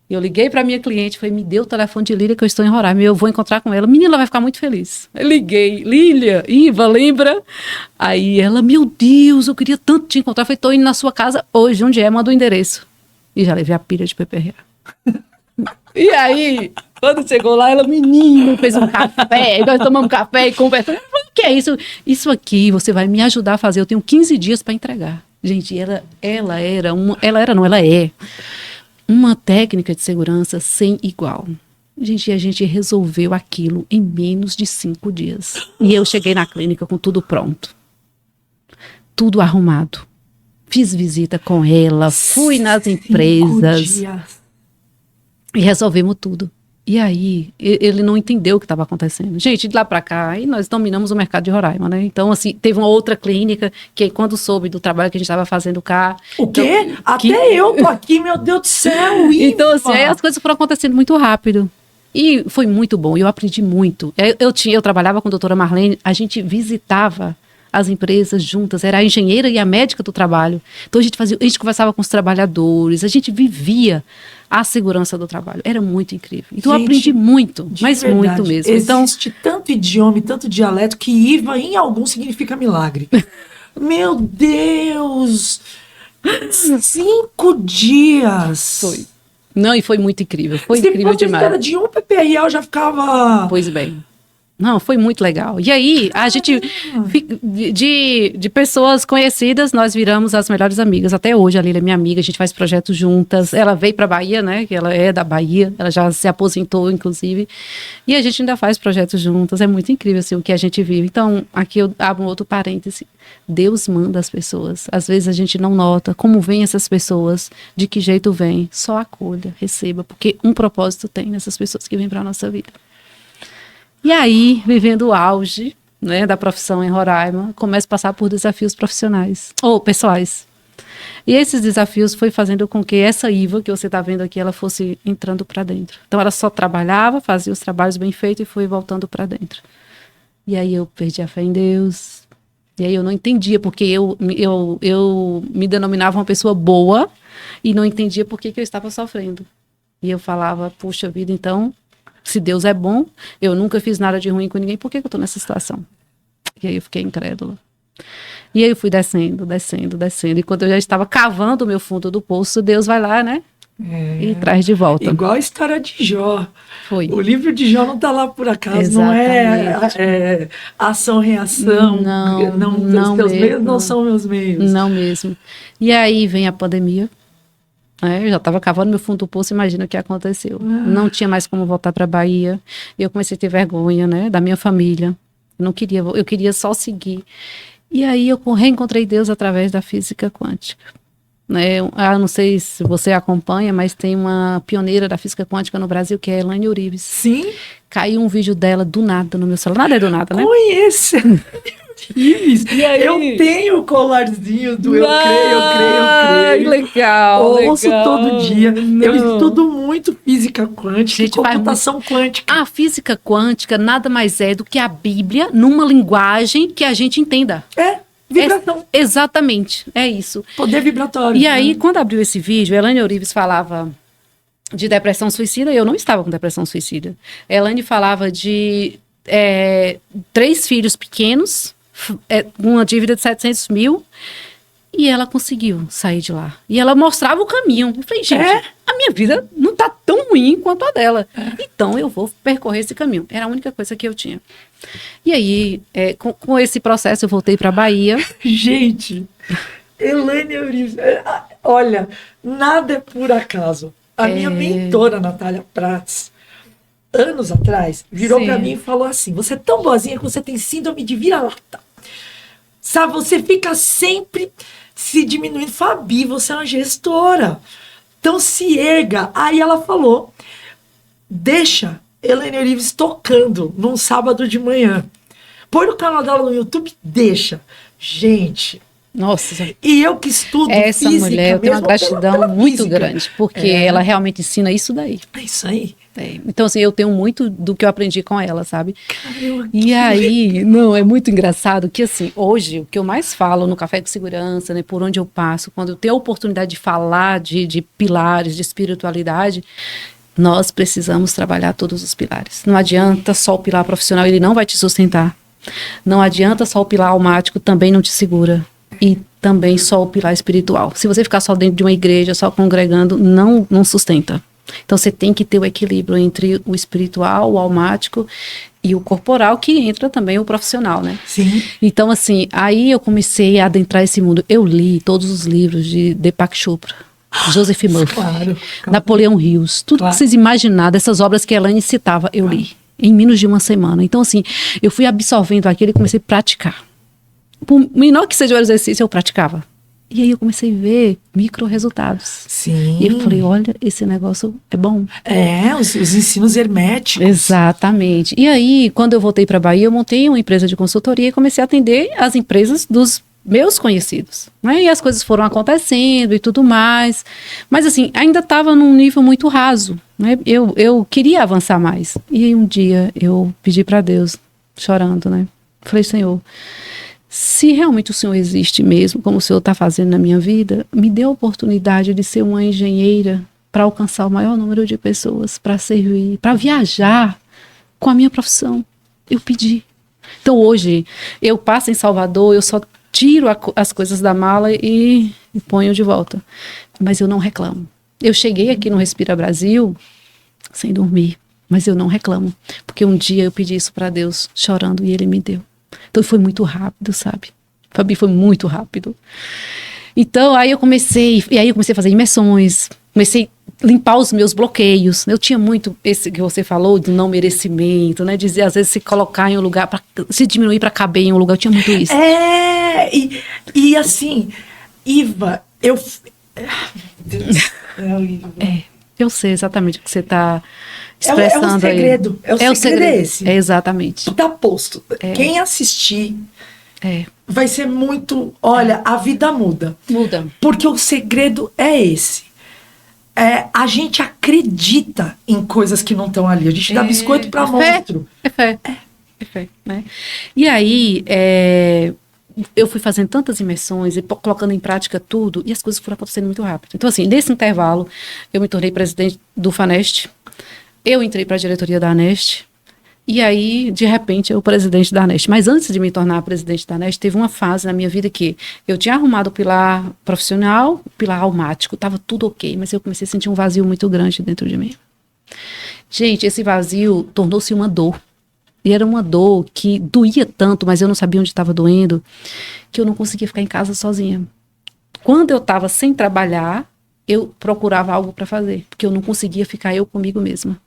Eu liguei para minha cliente, falei, me dê o telefone de Lília que eu estou em Roraima, eu vou encontrar com ela. Menina, ela vai ficar muito feliz. Eu liguei, Lília, Iva, lembra? Aí ela, meu Deus, eu queria tanto te encontrar. Eu falei, estou indo na sua casa hoje, onde é? Manda o endereço. E já levei a pilha de PPRA. E aí, quando chegou lá, ela, menino, fez um café, nós tomamos café e conversamos. Eu falei, o que é isso? Isso aqui você vai me ajudar a fazer, eu tenho 15 dias para entregar. Gente, ela é uma técnica de segurança sem igual. Gente, a gente resolveu aquilo em menos de 5 dias. E eu cheguei na clínica com tudo pronto. Tudo arrumado. Fiz visita com ela, fui nas empresas. 5 dias. E resolvemos tudo. E aí, ele não entendeu o que estava acontecendo. Gente, de lá para cá, aí nós dominamos o mercado de Roraima, né? Então, assim, teve uma outra clínica que, quando soube do trabalho que a gente estava fazendo cá... O quê? Então, até eu tô aqui, meu Deus do céu, Iva. Então, assim, aí as coisas foram acontecendo muito rápido. E foi muito bom, eu aprendi muito. Eu trabalhava com a doutora Marlene, a gente visitava as empresas juntas, era a engenheira e a médica do trabalho. Então, a gente conversava com os trabalhadores, a gente vivia a segurança do trabalho. Era muito incrível. Então, gente, eu aprendi muito, mas verdade, muito mesmo. Existe tanto idioma e tanto dialeto que Iva, em algum, significa milagre. Meu Deus! 5 dias! Foi. Não, e foi muito incrível. Foi incrível demais. Se fosse de um PPRA, eu já ficava... Pois bem. Não, foi muito legal. E aí, a gente, de pessoas conhecidas, nós viramos as melhores amigas. Até hoje, a Lília é minha amiga, a gente faz projetos juntas. Ela veio para a Bahia, né? Que ela é da Bahia, ela já se aposentou, inclusive. E a gente ainda faz projetos juntas. É muito incrível, assim, o que a gente vive. Então, aqui eu abro um outro parêntese. Deus manda as pessoas. Às vezes a gente não nota como vêm essas pessoas, de que jeito vêm. Só acolha, receba, porque um propósito tem nessas pessoas que vêm para a nossa vida. E aí, vivendo o auge, né, da profissão em Roraima, começo a passar por desafios profissionais, ou pessoais. E esses desafios foi fazendo com que essa Iva, que você está vendo aqui, ela fosse entrando para dentro. Então, ela só trabalhava, fazia os trabalhos bem feitos e foi voltando para dentro. E aí eu perdi a fé em Deus. E aí eu não entendia, porque eu me denominava uma pessoa boa e não entendia por que eu estava sofrendo. E eu falava, puxa vida, então... Se Deus é bom, eu nunca fiz nada de ruim com ninguém, por que eu estou nessa situação? E aí eu fiquei incrédula. E aí eu fui descendo. E quando eu já estava cavando o meu fundo do poço, Deus vai lá, né? E traz de volta. Igual a história de Jó. Foi. O livro de Jó não está lá por acaso. Exatamente. Não é ação-reação. Não, os teus meios não são meus meios. Não mesmo. E aí vem a pandemia. Eu já estava cavando meu fundo do poço, imagina o que aconteceu. Não tinha mais como voltar para a Bahia. Eu comecei a ter vergonha, né, da minha família. Eu queria só seguir. E aí eu reencontrei Deus através da física quântica. Não sei se você acompanha, mas tem uma pioneira da física quântica no Brasil, que é a Elaine Urives. Sim. Caiu um vídeo dela do nada no meu celular. Nada é do nada, né? Conheço. Eu tenho o colarzinho do eu creio. Legal. Ouço todo dia. Eu estudo muito física quântica e computação quântica. A física quântica nada mais é do que a Bíblia numa linguagem que a gente entenda. Vibração. Exatamente, é isso. Poder vibratório. E aí, quando abriu esse vídeo, a Elaine Urives falava de depressão suicida, e eu não estava com depressão suicida. A Elaine falava de 3 filhos pequenos, uma dívida de 700 mil, e ela conseguiu sair de lá. E ela mostrava o caminho. Eu falei, gente, a minha vida não está tão ruim quanto a dela. Então, eu vou percorrer esse caminho. Era a única coisa que eu tinha. E aí, com esse processo, eu voltei para a Bahia. Gente, Elaine Eurives, olha, nada é por acaso. A minha mentora, Natália Prats, anos atrás, virou pra mim e falou assim: você é tão boazinha que você tem síndrome de vira-lata. Sabe, você fica sempre se diminuindo. Fabi, você é uma gestora. Então se erga. Aí ela falou: deixa Elaine Eurives tocando num sábado de manhã. Põe no canal dela no YouTube, deixa. Gente... Nossa, e eu que estudo essa física mulher, eu tenho uma gratidão pela muito física. grande, porque ela realmente ensina isso daí. É isso aí. Então, assim, eu tenho muito do que eu aprendi com ela, sabe? Caramba, E aí, não, é muito engraçado que, assim, hoje, o que eu mais falo no Café com Segurança, né, por onde eu passo, quando eu tenho a oportunidade de falar de pilares, de espiritualidade, nós precisamos trabalhar todos os pilares. Não adianta só o pilar profissional, ele não vai te sustentar. Não adianta só o pilar almático, também não te segura. E também só o pilar espiritual. Se você ficar só dentro de uma igreja, só congregando, não sustenta. Então você tem que ter o equilíbrio entre o espiritual, o almático e o corporal, que entra também o profissional, né? Sim. Então, assim, aí eu comecei a adentrar esse mundo. Eu li todos os livros de Deepak Chopra, Joseph Murphy, Claro. Napoleão Hills, tudo que vocês imaginarem, dessas obras que a Elaine citava, eu li em menos de uma semana. Então, assim, eu fui absorvendo aquilo e comecei a praticar. Por menor que seja o exercício, eu praticava. E aí eu comecei a ver micro resultados. Sim. E eu falei, olha, esse negócio é bom. Os ensinos herméticos. Exatamente. E aí, quando eu voltei para a Bahia, eu montei uma empresa de consultoria e comecei a atender as empresas dos meus conhecidos. Né? E as coisas foram acontecendo e tudo mais. Mas assim, ainda estava num nível muito raso. Né? Eu queria avançar mais. E aí um dia eu pedi para Deus, chorando, né? Falei, Senhor, se realmente o Senhor existe mesmo, como o Senhor está fazendo na minha vida, me dê a oportunidade de ser uma engenheira para alcançar o maior número de pessoas, para servir, para viajar com a minha profissão. Eu pedi. Então hoje, eu passo em Salvador, eu só tiro as coisas da mala e ponho de volta. Mas eu não reclamo. Eu cheguei aqui no Respira Brasil sem dormir, mas eu não reclamo. Porque um dia eu pedi isso para Deus, chorando, e Ele me deu. Então foi muito rápido, sabe? Fabi, foi muito rápido. Então aí eu comecei a fazer imersões, comecei a limpar os meus bloqueios. Eu tinha muito esse que você falou do não merecimento, né? Dizer, às vezes, se colocar em um lugar, se diminuir para caber em um lugar, eu tinha muito isso. E assim, Iva, eu... Deus do céu, Iva. Eu sei exatamente o que você está expressando é o segredo, aí. O segredo é esse. Exatamente. Tá posto. Quem assistir vai ser muito... Olha, a vida muda. Muda. Porque o segredo é esse. A gente acredita em coisas que não estão ali. A gente dá biscoito para monstro. É fé. Né? E aí, eu fui fazendo tantas imersões e colocando em prática tudo, e as coisas foram acontecendo muito rápido. Então, assim, nesse intervalo, eu me tornei presidente do FANEST, eu entrei para a diretoria da ANEST, e aí, de repente, eu presidente da ANEST. Mas antes de me tornar presidente da ANEST, teve uma fase na minha vida que eu tinha arrumado o pilar profissional, o pilar almático, estava tudo ok, mas eu comecei a sentir um vazio muito grande dentro de mim. Gente, esse vazio tornou-se uma dor. E era uma dor que doía tanto, mas eu não sabia onde estava doendo, que eu não conseguia ficar em casa sozinha. Quando eu estava sem trabalhar, eu procurava algo para fazer, porque eu não conseguia ficar eu comigo mesma.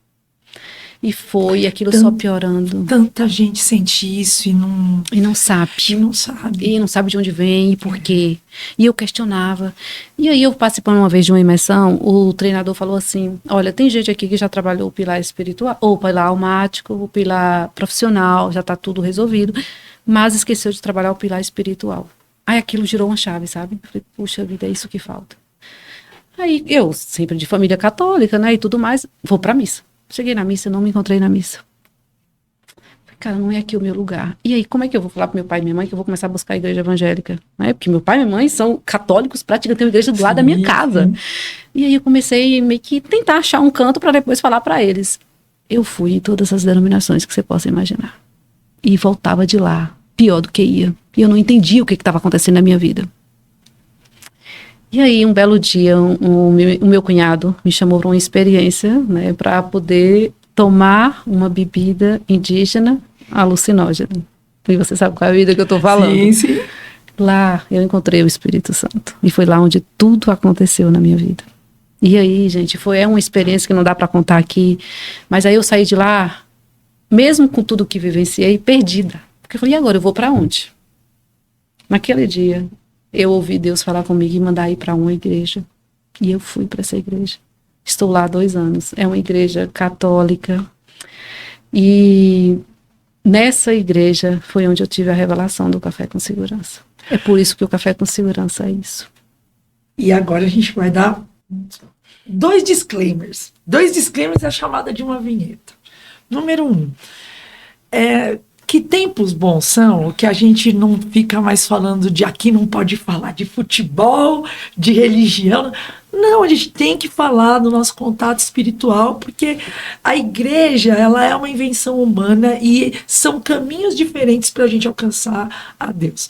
E foi aquilo só piorando. Tanta gente sente isso e não sabe. E não sabe. E não sabe de onde vem e por quê. E eu questionava. E aí eu participando uma vez de uma imersão, o treinador falou assim, olha, tem gente aqui que já trabalhou o pilar espiritual, ou o pilar almático, o pilar profissional, já está tudo resolvido, mas esqueceu de trabalhar o pilar espiritual. Aí aquilo girou uma chave, sabe? Falei, puxa vida, é isso que falta. Aí eu, sempre de família católica, né, e tudo mais, vou pra missa. Cheguei na missa, não me encontrei na missa. Falei, cara, não é aqui o meu lugar. E aí, como é que eu vou falar pro meu pai e minha mãe que eu vou começar a buscar a igreja evangélica? Né? Porque meu pai e minha mãe são católicos, praticam, tem uma igreja do lado da minha casa. E aí eu comecei meio que tentar achar um canto para depois falar para eles. Eu fui em todas as denominações que você possa imaginar. E voltava de lá, pior do que ia. E eu não entendia o que estava acontecendo na minha vida. E aí, um belo dia, o meu cunhado me chamou para uma experiência, né, para poder tomar uma bebida indígena alucinógena. E você sabe qual é a bebida que eu estou falando? Sim, sim. Lá eu encontrei o Espírito Santo. E foi lá onde tudo aconteceu na minha vida. E aí, gente, é uma experiência que não dá para contar aqui. Mas aí eu saí de lá, mesmo com tudo que vivenciei, perdida. Porque eu falei, e agora? Eu vou para onde? Naquele dia, eu ouvi Deus falar comigo e mandar ir para uma igreja. E eu fui para essa igreja. Estou lá há 2 anos. É uma igreja católica. E nessa igreja foi onde eu tive a revelação do Café com Segurança. É por isso que o Café com Segurança é isso. E agora a gente vai dar 2 disclaimers. 2 disclaimers é a chamada de uma vinheta. Número 1. Que tempos bons são que a gente não fica mais falando de aqui não pode falar de futebol, de religião. Não, a gente tem que falar do nosso contato espiritual, porque a igreja, ela é uma invenção humana e são caminhos diferentes para a gente alcançar a Deus.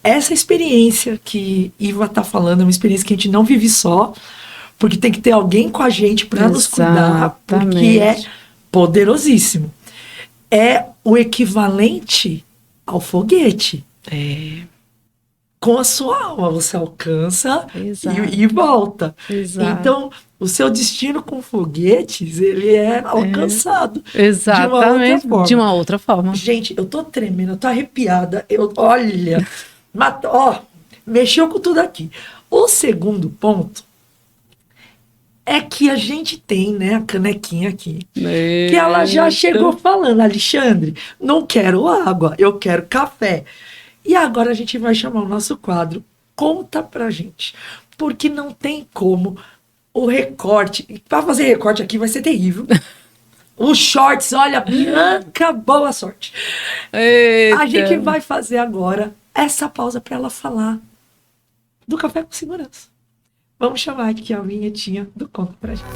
Essa experiência que Iva está falando é uma experiência que a gente não vive só, porque tem que ter alguém com a gente para nos cuidar, porque é poderosíssimo. É o equivalente ao foguete. Com a sua alma, você alcança e volta. Exato. Então, o seu destino com foguetes, ele é alcançado. Exatamente, de uma outra forma. Gente, eu tô tremendo, eu tô arrepiada. Olha, mexeu com tudo aqui. O segundo ponto é que a gente tem, né, a canequinha aqui. Que ela já chegou falando, Alexandre, não quero água, eu quero café. E agora a gente vai chamar o nosso quadro Conta Pra Gente. Porque não tem como o recorte. Para fazer recorte aqui vai ser terrível. Os shorts, olha, Bianca, boa sorte. Eita. A gente vai fazer agora essa pausa para ela falar do Café com Segurança. Vamos chamar aqui a vinhetinha do Conta Pra Gente.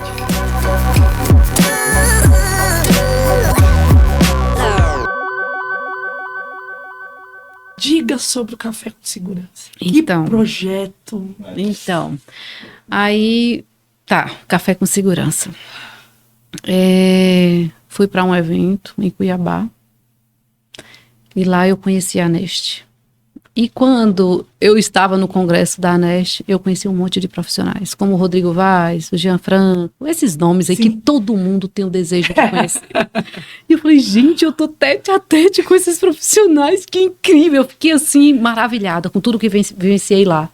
Diga sobre o Café com Segurança. Então, que projeto. Então, aí, Café com Segurança. Fui para um evento em Cuiabá e lá eu conheci a Aneste. E quando eu estava no congresso da Aneste, eu conheci um monte de profissionais, como o Rodrigo Vaz, o Jean Franco, esses nomes aí que todo mundo tem o desejo de conhecer. E eu falei, gente, eu tô tete a tete com esses profissionais, que incrível. Eu fiquei assim, maravilhada com tudo que vivenciei lá.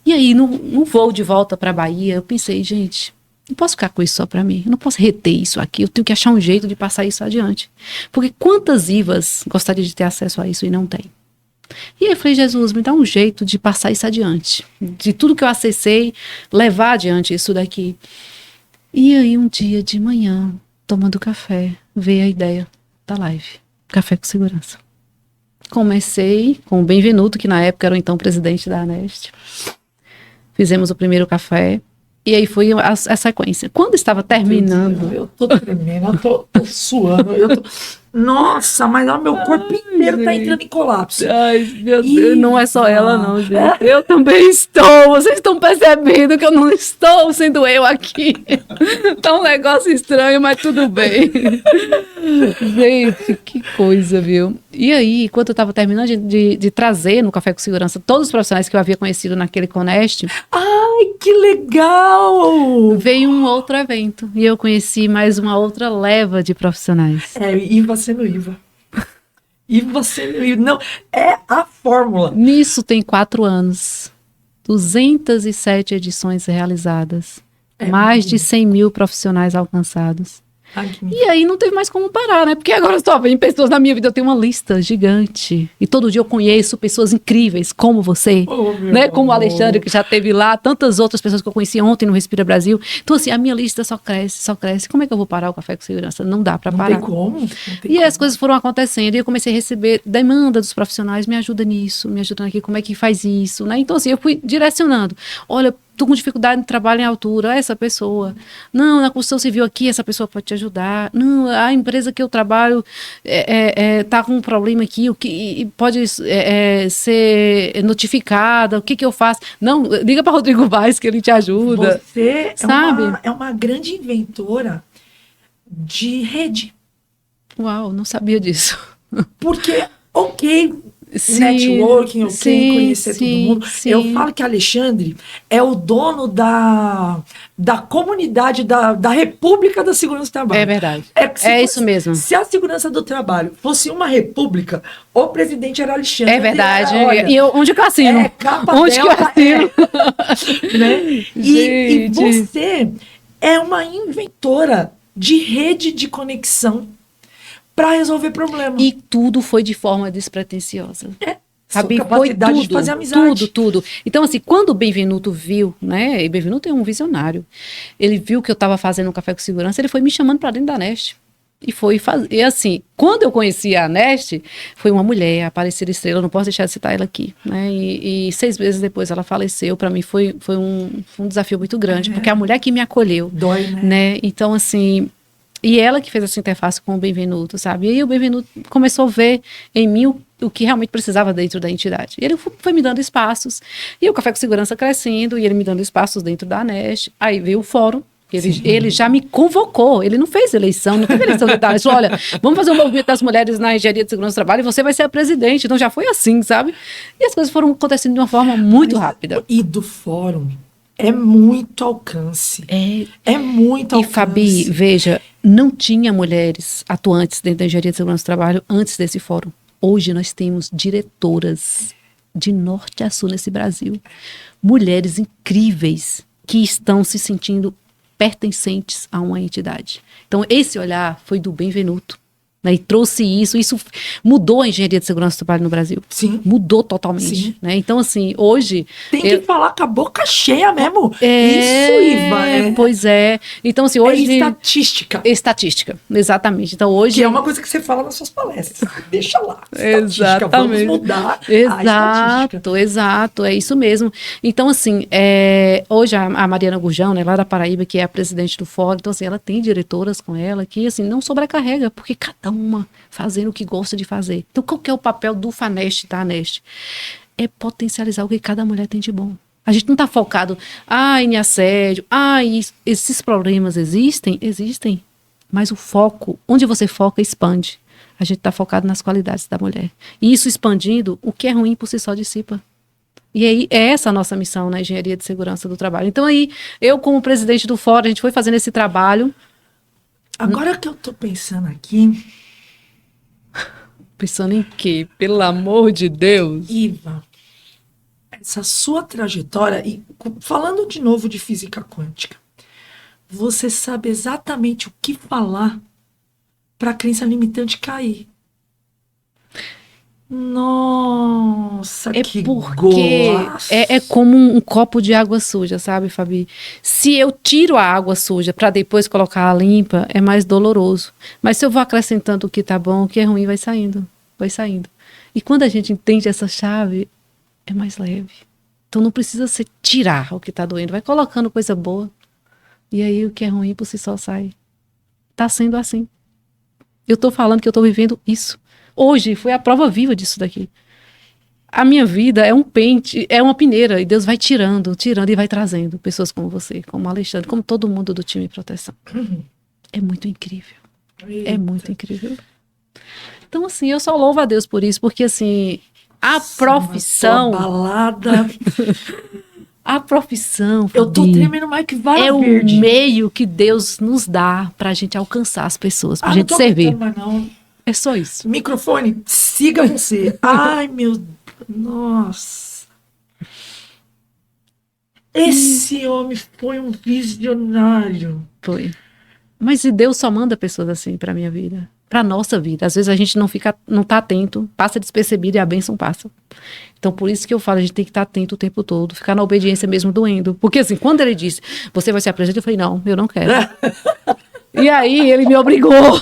E aí, no voo de volta para a Bahia, eu pensei, gente, não posso ficar com isso só para mim, eu não posso reter isso aqui, eu tenho que achar um jeito de passar isso adiante. Porque quantas Ivas gostariam de ter acesso a isso e não tem? E aí eu falei, Jesus, me dá um jeito de passar isso adiante. De tudo que eu acessei, levar adiante isso daqui. E aí um dia de manhã, tomando café, veio a ideia da live. Café com Segurança. Comecei com o Benvenuto, que na época era o então presidente da Aneste. Fizemos o primeiro café. E aí foi a sequência. Quando estava terminando... Eu tô tremendo, eu tô suando, Nossa, mas ó, meu corpo inteiro tá entrando em colapso. Ai, meu Deus, não é só ela não, gente. Eu também estou, vocês estão percebendo que eu não estou sendo eu aqui. Tá um negócio estranho, mas tudo bem. Gente, que coisa, viu? E aí, enquanto eu tava terminando de trazer no Café com Segurança todos os profissionais que eu havia conhecido naquele Coneste... Ai, que legal! Veio um outro evento e eu conheci mais uma outra leva de profissionais. Iva sendo Iva. Iva sendo Iva. Não, é a fórmula. Nisso tem 4 anos. 207 edições realizadas. Mais de 100 mil profissionais alcançados. E aí não teve mais como parar, né? Porque agora só vem pessoas na minha vida, eu tenho uma lista gigante. E todo dia eu conheço pessoas incríveis como você, né? Como o Alexandre, que já esteve lá, tantas outras pessoas que eu conheci ontem no Respira Brasil. Então assim, a minha lista só cresce, só cresce. Como é que eu vou parar o Café com Segurança? Não dá pra parar. Não tem como. E as coisas foram acontecendo e eu comecei a receber demanda dos profissionais, me ajuda nisso, me ajuda aqui, como é que faz isso, né? Então assim, eu fui direcionando. Olha, tô com dificuldade de trabalho em altura, essa pessoa. Não, na construção civil aqui, essa pessoa pode te ajudar. Não, a empresa que eu trabalho tá com um problema aqui, o que pode ser notificada, o que eu faço? Não, liga para Rodrigo Vaz que ele te ajuda. Você sabe? É uma grande inventora de rede. Uau, não sabia disso. Porque, ok, networking, eu quero conhecer todo mundo. Sim. Eu falo que Alexandre é o dono da comunidade da República da Segurança do Trabalho. É verdade. Isso mesmo. Se a segurança do trabalho fosse uma república, o presidente era Alexandre. É verdade. Olha, e onde que eu assino? Capa onde que eu assino? Né? E você é uma inventora de rede de conexão para resolver problemas. E tudo foi de forma despretensiosa. Sabe? Capacidade Foi tudo, de fazer amizade. Tudo. Então, assim, quando o Benvenuto viu, né? E Benvenuto é um visionário. Ele viu que eu estava fazendo um café com segurança, ele foi me chamando para dentro da Neste. E foi fazer. E assim, quando eu conheci a Neste, foi uma mulher, a Aparecida Estrela, não posso deixar de citar ela aqui, né? E 6 meses depois ela faleceu. Para mim foi um desafio muito grande, porque a mulher que me acolheu. Dói, né? Então, assim. E ela que fez essa interface com o Benvenuto, sabe? E aí o Benvenuto começou a ver em mim o que realmente precisava dentro da entidade. E ele foi me dando espaços. E o Café com Segurança crescendo, e ele me dando espaços dentro da ANEST. Aí veio o fórum. Ele já me convocou, ele não fez eleição, não teve eleição de idade. Ele falou, olha, vamos fazer um movimento das mulheres na engenharia de segurança do trabalho e você vai ser a presidente. Então já foi assim, sabe? E as coisas foram acontecendo de uma forma muito rápida. E do fórum é muito alcance. É muito alcance. E Fabi, veja, não tinha mulheres atuantes dentro da engenharia de segurança do trabalho antes desse fórum. Hoje nós temos diretoras de norte a sul nesse Brasil. Mulheres incríveis que estão se sentindo pertencentes a uma entidade. Então, esse olhar foi do Benvenuto, né, e trouxe isso mudou a engenharia de segurança do trabalho no Brasil. Sim. Mudou totalmente. Né? Então, assim, hoje... Tem que falar com a boca cheia mesmo. Isso, Iva. Pois é. Então, assim, hoje... estatística. Estatística, exatamente. Então, hoje... Que é uma coisa que você fala nas suas palestras. Deixa lá. Exatamente. Vamos mudar a estatística. Exato, é isso mesmo. Então, assim, hoje a Mariana Gurjão, né, lá da Paraíba, que é a presidente do fórum, então, assim, ela tem diretoras com ela que, assim, não sobrecarrega, porque cada uma fazendo o que gosta de fazer. Então, qual que é o papel do FANEST, da ANEST? É potencializar o que cada mulher tem de bom. A gente não está focado, em assédio, esses problemas existem, mas o foco, onde você foca, expande. A gente está focado nas qualidades da mulher. E isso expandindo, o que é ruim por si só dissipa. E aí, é essa a nossa missão na engenharia de segurança do trabalho. Então aí, eu como presidente do fórum, a gente foi fazendo esse trabalho. Agora que eu tô pensando aqui... Pensando em quê? Pelo amor de Deus. Iva, essa sua trajetória, e falando de novo de física quântica, você sabe exatamente o que falar para a crença limitante cair. Nossa, que golaço. É como um copo de água suja, sabe, Fabi? Se eu tiro a água suja para depois colocar a limpa, é mais doloroso. Mas se eu vou acrescentando o que tá bom, o que é ruim vai saindo. E quando a gente entende essa chave, é mais leve. Então não precisa ser tirar o que tá doendo, vai colocando coisa boa. E aí o que é ruim por si só sai. Tá sendo assim. Eu tô falando que eu tô vivendo isso. Hoje foi a prova viva disso daqui. A minha vida é um pente, é uma peneira, e Deus vai tirando e vai trazendo pessoas como você, como Alexandre, como todo mundo do time de proteção. É muito incrível. Eita. É muito incrível. Então, assim, eu só louvo a Deus por isso, porque, assim, a profissão... balada... A profissão, eu tô tremendo mais que vara verde. O meio que Deus nos dá pra gente alcançar as pessoas, pra gente servir. Mais não. É só isso. Microfone, siga você. Ai, meu... Nossa. Esse homem foi um visionário. Foi. Mas Deus só manda pessoas assim pra minha vida. Pra nossa vida. Às vezes a gente não tá atento, passa despercebido e a bênção passa. Então, por isso que eu falo, a gente tem que estar atento o tempo todo, ficar na obediência mesmo doendo. Porque assim, quando ele disse, você vai se apresentar, eu falei, não, eu não quero. E aí, ele me obrigou.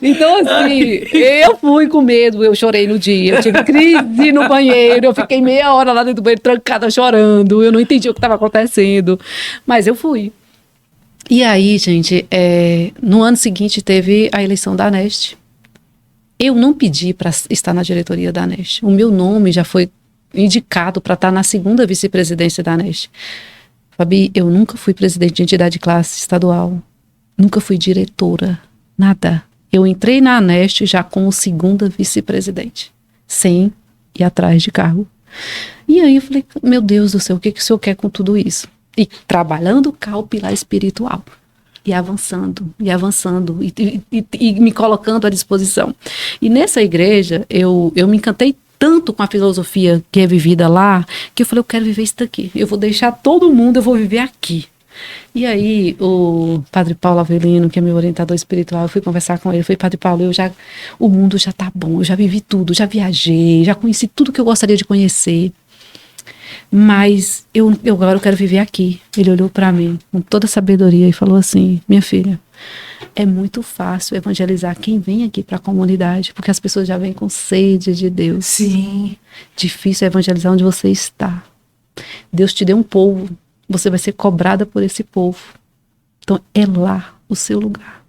Então, assim, eu fui com medo, eu chorei no dia, eu tive crise no banheiro, eu fiquei meia hora lá dentro do banheiro trancada chorando, eu não entendi o que estava acontecendo, mas eu fui. E aí, gente, no ano seguinte teve a eleição da ANEST. Eu não pedi para estar na diretoria da ANEST. O meu nome já foi indicado para estar na segunda vice-presidência da ANEST. Fabi, eu nunca fui presidente de entidade de classe estadual. Nunca fui diretora. Nada. Eu entrei na ANEST já como segunda vice-presidente. sem ir atrás de cargo. E aí eu falei, meu Deus do céu, o que o senhor quer com tudo isso? E trabalhando cá o pilar espiritual. E avançando, e me colocando à disposição. E nessa igreja, eu me encantei tanto com a filosofia que é vivida lá, que eu falei, eu quero viver isso daqui. Eu vou deixar todo mundo, eu vou viver aqui. E aí, o Padre Paulo Avelino, que é meu orientador espiritual, eu fui conversar com ele, eu falei, Padre Paulo, o mundo já tá bom, eu já vivi tudo, já viajei, já conheci tudo que eu gostaria de conhecer, mas eu agora eu quero viver aqui. Ele olhou para mim com toda a sabedoria e falou assim, minha filha, é muito fácil evangelizar quem vem aqui para a comunidade, porque as pessoas já vêm com sede de Deus. Sim. Difícil é evangelizar onde você está. Deus te deu um povo, você vai ser cobrada por esse povo. Então é lá o seu lugar.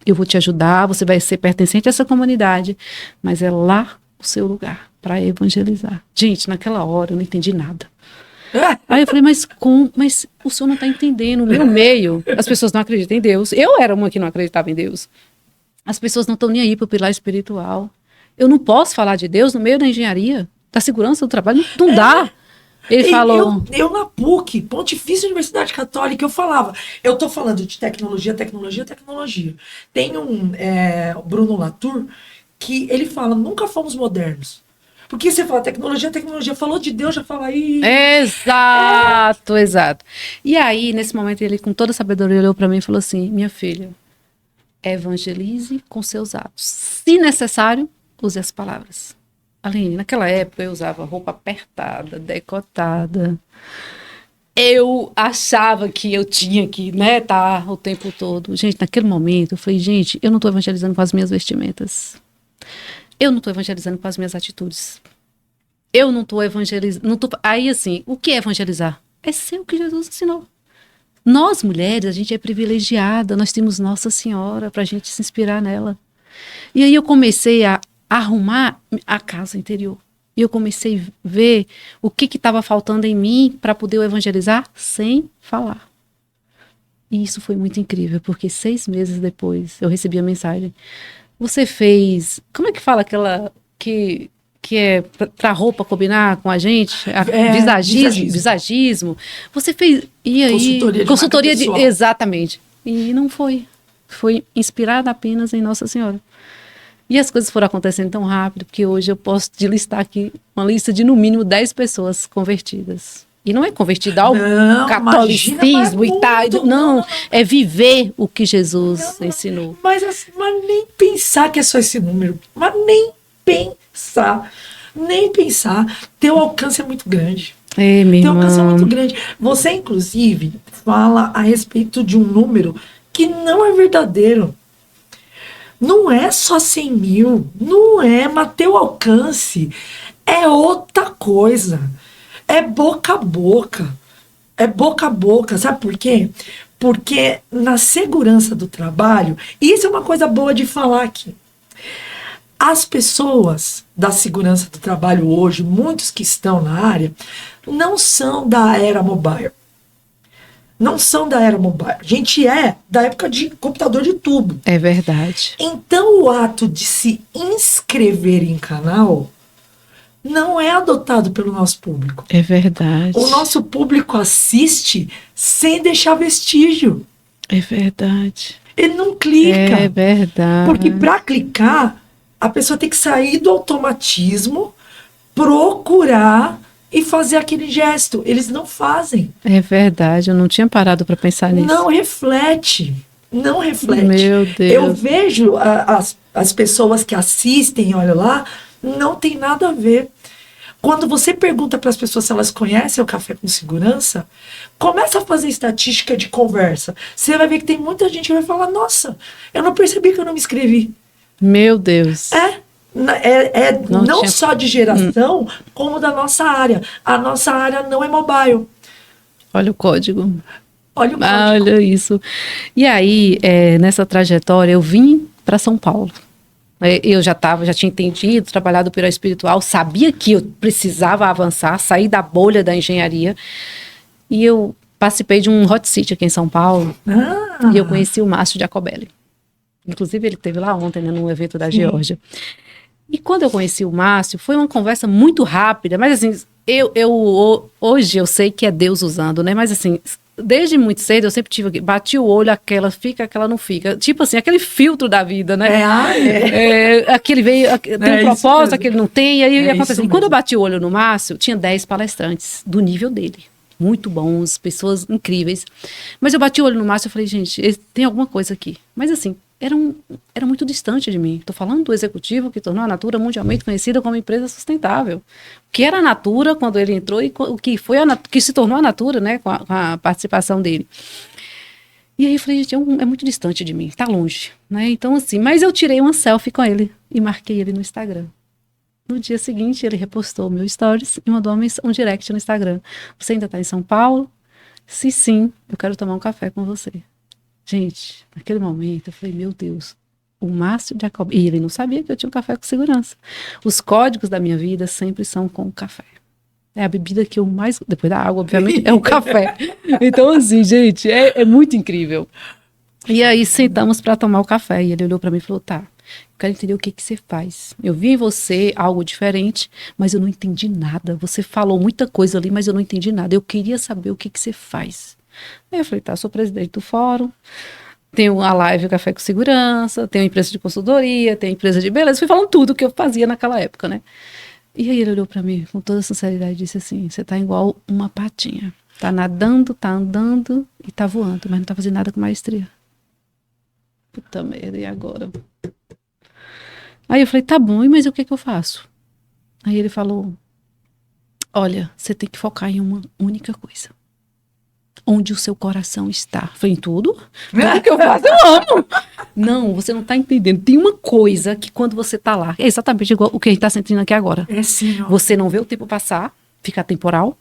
Eu vou te ajudar, você vai ser pertencente a essa comunidade, mas é lá o seu lugar para evangelizar. Gente, naquela hora eu não entendi nada. Aí eu falei, mas o senhor não está entendendo, no meu meio, as pessoas não acreditam em Deus. Eu era uma que não acreditava em Deus. As pessoas não estão nem aí para o pilar espiritual. Eu não posso falar de Deus no meio da engenharia, da segurança do trabalho, não dá. Ele falou... Eu na PUC, Pontifícia Universidade Católica, eu falava, eu tô falando de tecnologia. Tem o Bruno Latour, que ele fala, nunca fomos modernos. Porque você fala tecnologia, falou de Deus, já fala aí. Exato. E aí, nesse momento, ele com toda a sabedoria olhou para mim e falou assim, minha filha, evangelize com seus atos. Se necessário, use as palavras. Aline, naquela época eu usava roupa apertada, decotada. Eu achava que eu tinha que, tá o tempo todo. Gente, naquele momento, eu falei, gente, eu não estou evangelizando com as minhas vestimentas. Eu não estou evangelizando com as minhas atitudes. Eu não estou evangelizando. Aí, assim, o que é evangelizar? É ser o que Jesus ensinou. Nós, mulheres, a gente é privilegiada, nós temos Nossa Senhora para a gente se inspirar nela. E aí eu comecei a arrumar a casa interior. E eu comecei a ver o que estava faltando em mim para poder evangelizar sem falar. E isso foi muito incrível, porque 6 meses depois eu recebi a mensagem. Você fez... Como é que fala aquela... Que é para roupa combinar com a gente? Visagismo. Você fez... E aí... Consultoria de... Exatamente. E não foi. Foi inspirada apenas em Nossa Senhora. E as coisas foram acontecendo tão rápido, que hoje eu posso listar aqui uma lista de no mínimo 10 pessoas convertidas. E não é convertida ao catolicismo e tal. Não, é viver o que Jesus ensinou. Mas nem pensar que é só esse número. Mas nem pensar. Teu alcance é muito grande. Teu alcance é muito grande. Você, inclusive, fala a respeito de um número que não é verdadeiro. Não é só 100 mil. Não é, mas teu alcance é outra coisa. É boca a boca. Sabe por quê? Porque na segurança do trabalho, e isso é uma coisa boa de falar aqui. As pessoas da segurança do trabalho hoje, muitos que estão na área, não são da era mobile. A gente é da época de computador de tubo. É verdade. Então o ato de se inscrever em canal não é adotado pelo nosso público. É verdade. O nosso público assiste sem deixar vestígio. É verdade. Ele não clica. É verdade. Porque para clicar, a pessoa tem que sair do automatismo, procurar e fazer aquele gesto. Eles não fazem. É verdade, eu não tinha parado para pensar nisso. Não reflete. Meu Deus. Eu vejo as pessoas que assistem, olha lá, não tem nada a ver. Quando você pergunta para as pessoas se elas conhecem o Café com Segurança, começa a fazer estatística de conversa. Você vai ver que tem muita gente que vai falar, nossa, eu não percebi que eu não me inscrevi. Meu Deus. Não só de geração, como da nossa área. A nossa área não é mobile. Olha o código. Olha isso. E aí, nessa trajetória, eu vim para São Paulo. Eu já tinha entendido, trabalhado pela espiritual, sabia que eu precisava avançar, sair da bolha da engenharia. E eu participei de um hot seat aqui em São Paulo. E eu conheci o Márcio Jacobelli. Inclusive, ele esteve lá ontem, no evento da Geórgia. E quando eu conheci o Márcio, foi uma conversa muito rápida, mas assim, hoje eu sei que é Deus usando, né? Mas assim, desde muito cedo eu sempre tive, bati o olho, aquela fica, aquela não fica. Tipo assim, aquele filtro da vida, né? Aquele veio, tem um propósito, aquele não tem, e aí acontece. E quando eu bati o olho no Márcio, tinha 10 palestrantes do nível dele. Muito bons, pessoas incríveis. Mas eu bati o olho no Márcio e falei, gente, tem alguma coisa aqui. Mas assim, era muito distante de mim. Estou falando do executivo que tornou a Natura mundialmente conhecida como empresa sustentável. O que era a Natura quando ele entrou e o que foi que se tornou a Natura, né, com a participação dele. E aí eu falei, gente, é muito distante de mim, está longe, né? Então assim, mas eu tirei uma selfie com ele e marquei ele no Instagram. No dia seguinte, ele repostou meu stories e mandou um direct no Instagram. Você ainda está em São Paulo? Se sim, eu quero tomar um café com você. Gente, naquele momento eu falei, meu Deus, o Márcio Jacob... E ele não sabia que eu tinha um café com segurança. Os códigos da minha vida sempre são com o café. É a bebida que eu mais... Depois da água, obviamente, é o café. Então, assim, gente, é muito incrível. E aí, sentamos para tomar o café. E ele olhou para mim e falou, tá, eu quero entender o que você faz. Eu vi em você algo diferente, mas eu não entendi nada. Você falou muita coisa ali, mas eu não entendi nada. Eu queria saber o que você faz. Aí eu falei, tá, sou presidente do fórum, tenho a live Café com Segurança, tenho empresa de consultoria, tenho empresa de beleza. Fui falando tudo que eu fazia naquela época, né? E aí ele olhou pra mim com toda sinceridade e disse assim, você tá igual uma patinha. Tá nadando, tá andando e tá voando, mas não tá fazendo nada com maestria. Puta merda, e agora? Aí eu falei, tá bom, mas o que eu faço? Aí ele falou, olha, você tem que focar em uma única coisa. Onde o seu coração está. Foi em tudo? Tudo que eu faço, eu amo. Não, você não está entendendo. Tem uma coisa que quando você está lá, é exatamente igual o que a gente está sentindo aqui agora. É sim, ó. Você não vê o tempo passar, fica temporal.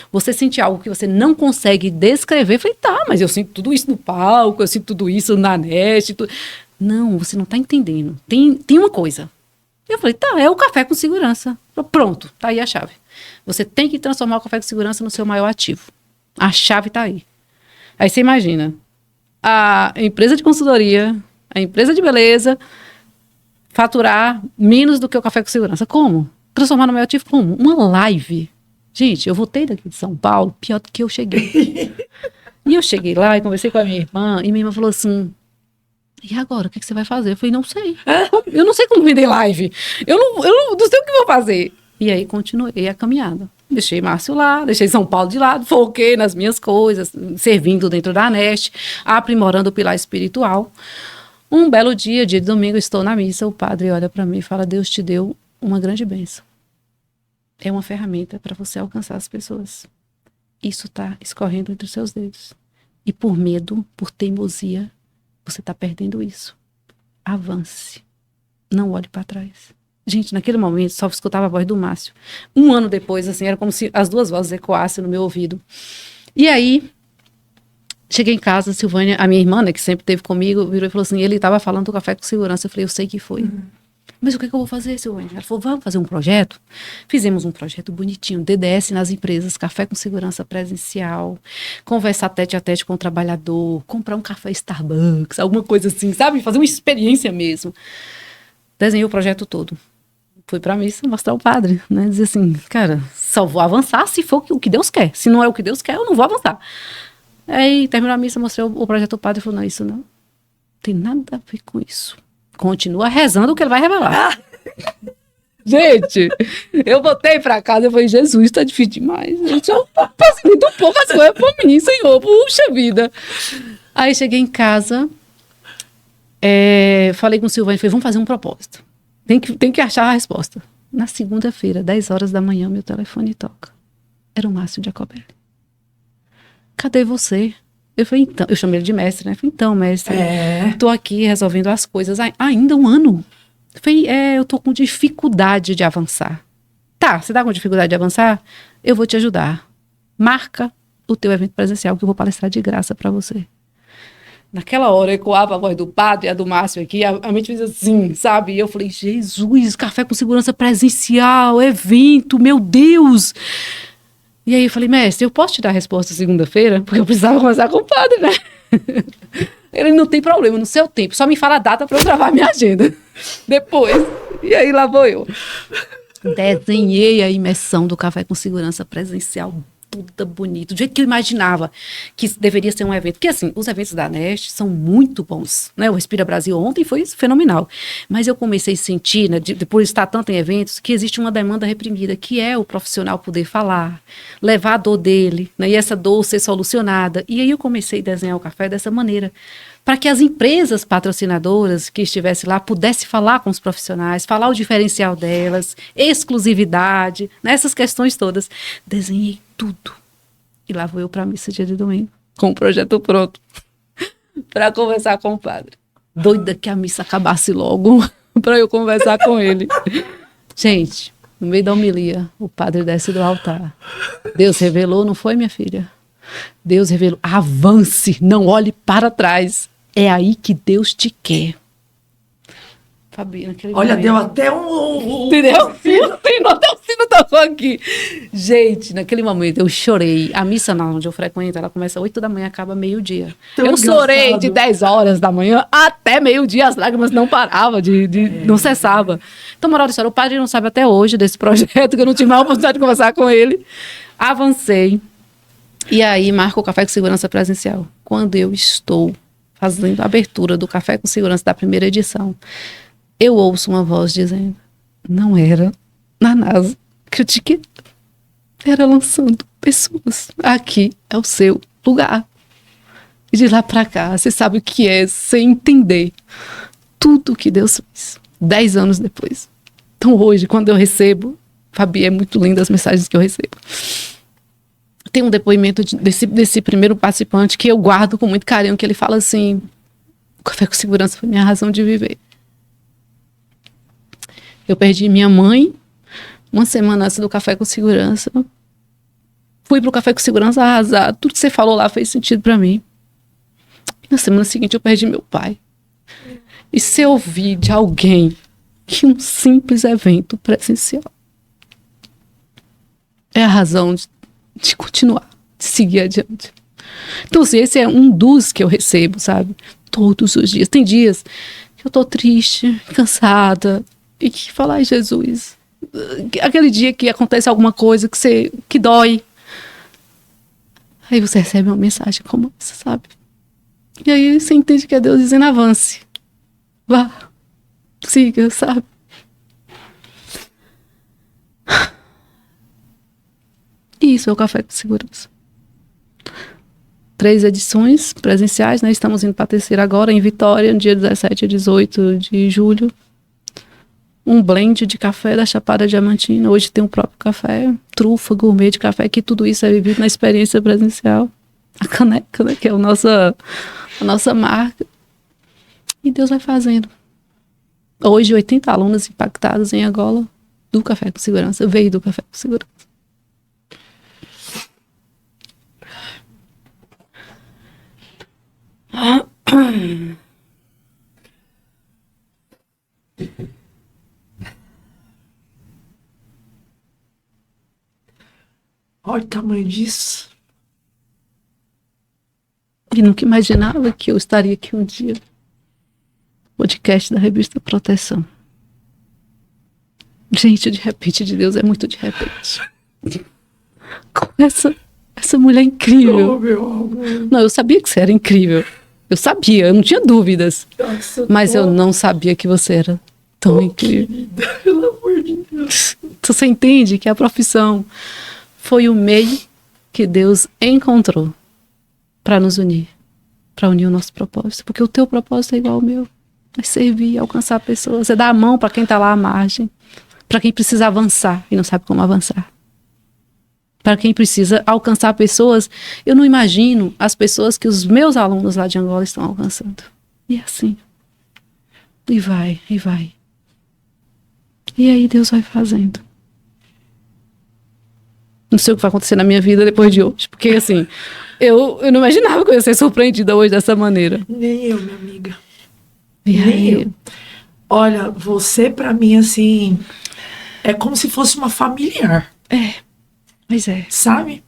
Você sente algo que você não consegue descrever. Eu falei, tá, mas eu sinto tudo isso no palco, eu sinto tudo isso na net. Não, você não está entendendo. Tem uma coisa. Eu falei, tá, é o café com segurança. Pronto, tá aí a chave. Você tem que transformar o café com segurança no seu maior ativo. A chave está aí. Aí você imagina, a empresa de consultoria, a empresa de beleza, faturar menos do que o café com segurança. Como? Transformar no meu ativo como? Uma live. Gente, eu voltei daqui de São Paulo, pior do que eu cheguei. E eu cheguei lá e conversei com a minha irmã, e minha irmã falou assim, e agora, o que você vai fazer? Eu falei, não sei. Eu não sei como vender live. Eu não sei o que vou fazer. E aí continuei a caminhada. Deixei Márcio lá, deixei São Paulo de lado, foquei nas minhas coisas, servindo dentro da Nest, aprimorando o pilar espiritual. Um belo dia de domingo, estou na missa, o padre olha para mim e fala, Deus te deu uma grande bênção. É uma ferramenta para você alcançar as pessoas. Isso está escorrendo entre os seus dedos. E por medo, por teimosia, você está perdendo isso. Avance. Não olhe para trás. Gente, naquele momento, só escutava a voz do Márcio. Um ano depois, assim, era como se as duas vozes ecoassem no meu ouvido. E aí, cheguei em casa, a Silvânia, a minha irmã, né, que sempre esteve comigo, virou e falou assim, ele estava falando do café com segurança. Eu falei, eu sei que foi. Mas o que eu vou fazer, Silvânia? Ela falou, vamos fazer um projeto? Fizemos um projeto bonitinho, DDS nas empresas, café com segurança presencial, conversar tete a tete com o trabalhador, comprar um café Starbucks, alguma coisa assim, sabe? Fazer uma experiência mesmo. Desenhei o projeto todo. Fui pra missa mostrar ao padre, né? Dizer assim, cara, só vou avançar se for o que Deus quer. Se não é o que Deus quer, eu não vou avançar. Aí terminou a missa, mostrei o projeto ao padre e falou, não, isso não tem nada a ver com isso. Continua rezando o que ele vai revelar. Gente, eu voltei pra casa e falei, Jesus, tá difícil demais. Eu facilito um pouco as coisas pra mim, Senhor, puxa vida. Aí cheguei em casa, falei com o Silvânia, falei, vamos fazer um propósito. Tem que achar a resposta. Na segunda-feira, 10 horas da manhã, meu telefone toca. Era o Márcio Jacobelli. Cadê você? Eu falei, então, eu chamei ele de mestre, né? Eu falei, então, mestre, tô aqui resolvendo as coisas. Ainda um ano? Eu falei, eu tô com dificuldade de avançar. Tá, você tá com dificuldade de avançar? Eu vou te ajudar. Marca o teu evento presencial que eu vou palestrar de graça pra você. Naquela hora, ecoava a voz do padre e a do Márcio aqui, a mente fez assim, sabe? E eu falei, Jesus, café com segurança presencial, evento, meu Deus! E aí eu falei, mestre, eu posso te dar a resposta segunda-feira? Porque eu precisava conversar com o padre, né? Ele, não tem problema, no seu tempo, só me fala a data para eu gravar minha agenda. Depois. E aí lá vou eu. Desenhei a imersão do Café com Segurança presencial, toda bonita, do jeito que eu imaginava que deveria ser um evento. Porque, assim, os eventos da Nest são muito bons, né? O Respira Brasil ontem foi fenomenal. Mas eu comecei a sentir, né, depois de estar tanto em eventos, que existe uma demanda reprimida, que é o profissional poder falar, levar a dor dele, né? E essa dor ser solucionada. E aí eu comecei a desenhar o café dessa maneira, para que as empresas patrocinadoras que estivessem lá pudessem falar com os profissionais, falar o diferencial delas, exclusividade, né, essas questões todas. Desenhei tudo. E lá vou eu para a missa dia de domingo, com o projeto pronto, para conversar com o padre. Doida que a missa acabasse logo, para eu conversar com ele. Gente, no meio da homilia, o padre desce do altar. Deus revelou, não foi, minha filha? Deus revelou, avance, não olhe para trás. É aí que Deus te quer. Fabi, olha, momento, deu até um... Entendeu? Até o sino tocou aqui. Gente, naquele momento eu chorei. A missa onde eu frequento, ela começa às 8 da manhã, acaba meio-dia. Eu chorei de 10 horas da manhã até meio-dia. As lágrimas não paravam, não cessava. Então, moral da história, o padre não sabe até hoje desse projeto, que eu não tive mais a oportunidade de conversar com ele. Avancei. E aí, marco o Café com Segurança presencial. Quando eu estou fazendo a abertura do Café com Segurança da primeira edição, eu ouço uma voz dizendo, não era na NASA que eu te queria, era lançando pessoas. Aqui é o seu lugar. E de lá pra cá, você sabe o que é sem entender tudo que Deus fez. 10 anos depois. Então hoje, quando eu recebo, Fabi, é muito linda as mensagens que eu recebo. Tem um depoimento desse primeiro participante que eu guardo com muito carinho, que ele fala assim, o Café com Segurança foi minha razão de viver. Eu perdi minha mãe uma semana antes do Café com Segurança. Fui pro Café com Segurança arrasado. Tudo que você falou lá fez sentido para mim. E na semana seguinte eu perdi meu pai. E se eu ouvir de alguém que um simples evento presencial é a razão de continuar, de seguir adiante. Então, assim, esse é um dos que eu recebo, sabe? Todos os dias. Tem dias que eu tô triste, cansada, e que fala, ai, Jesus, aquele dia que acontece alguma coisa que dói. Aí você recebe uma mensagem como essa, sabe? E aí você entende que é Deus dizendo, avance. Vá. Siga, sabe? Isso é o Café com Segurança. 3 edições presenciais, né? Estamos indo para a terceira agora, em Vitória, no dia 17 a 18 de julho. Um blend de café da Chapada Diamantina. Hoje tem o próprio café, trufa, gourmet de café, que tudo isso é vivido na experiência presencial. A caneca, né? Que é a nossa marca. E Deus vai fazendo. Hoje, 80 alunos impactados em Angola do Café com Segurança. Veio do Café com Segurança. Olha o tamanho disso. E nunca imaginava que eu estaria aqui um dia. Podcast da revista Proteção. Gente, de repente de Deus é muito de repente. Com essa mulher incrível. Oh, meu amor. Não, eu sabia que você era incrível. Eu sabia, eu não tinha dúvidas. Nossa, mas eu não sabia que você era tão incrível. Querida, pelo amor de Deus. Então você entende que a profissão foi o meio que Deus encontrou para nos unir, para unir o nosso propósito. Porque o teu propósito é igual ao meu. É servir, alcançar pessoas. É dar a mão para quem está lá à margem. Para quem precisa avançar e não sabe como avançar. Para quem precisa alcançar pessoas, eu não imagino as pessoas que os meus alunos lá de Angola estão alcançando. E assim. E vai, e vai. E aí Deus vai fazendo. Não sei o que vai acontecer na minha vida depois de hoje. Porque assim, eu não imaginava que eu ia ser surpreendida hoje dessa maneira. Nem eu, minha amiga. E Nem aí? eu. Olha, você pra mim, assim, é como se fosse uma familiar. Mas é. Sabe?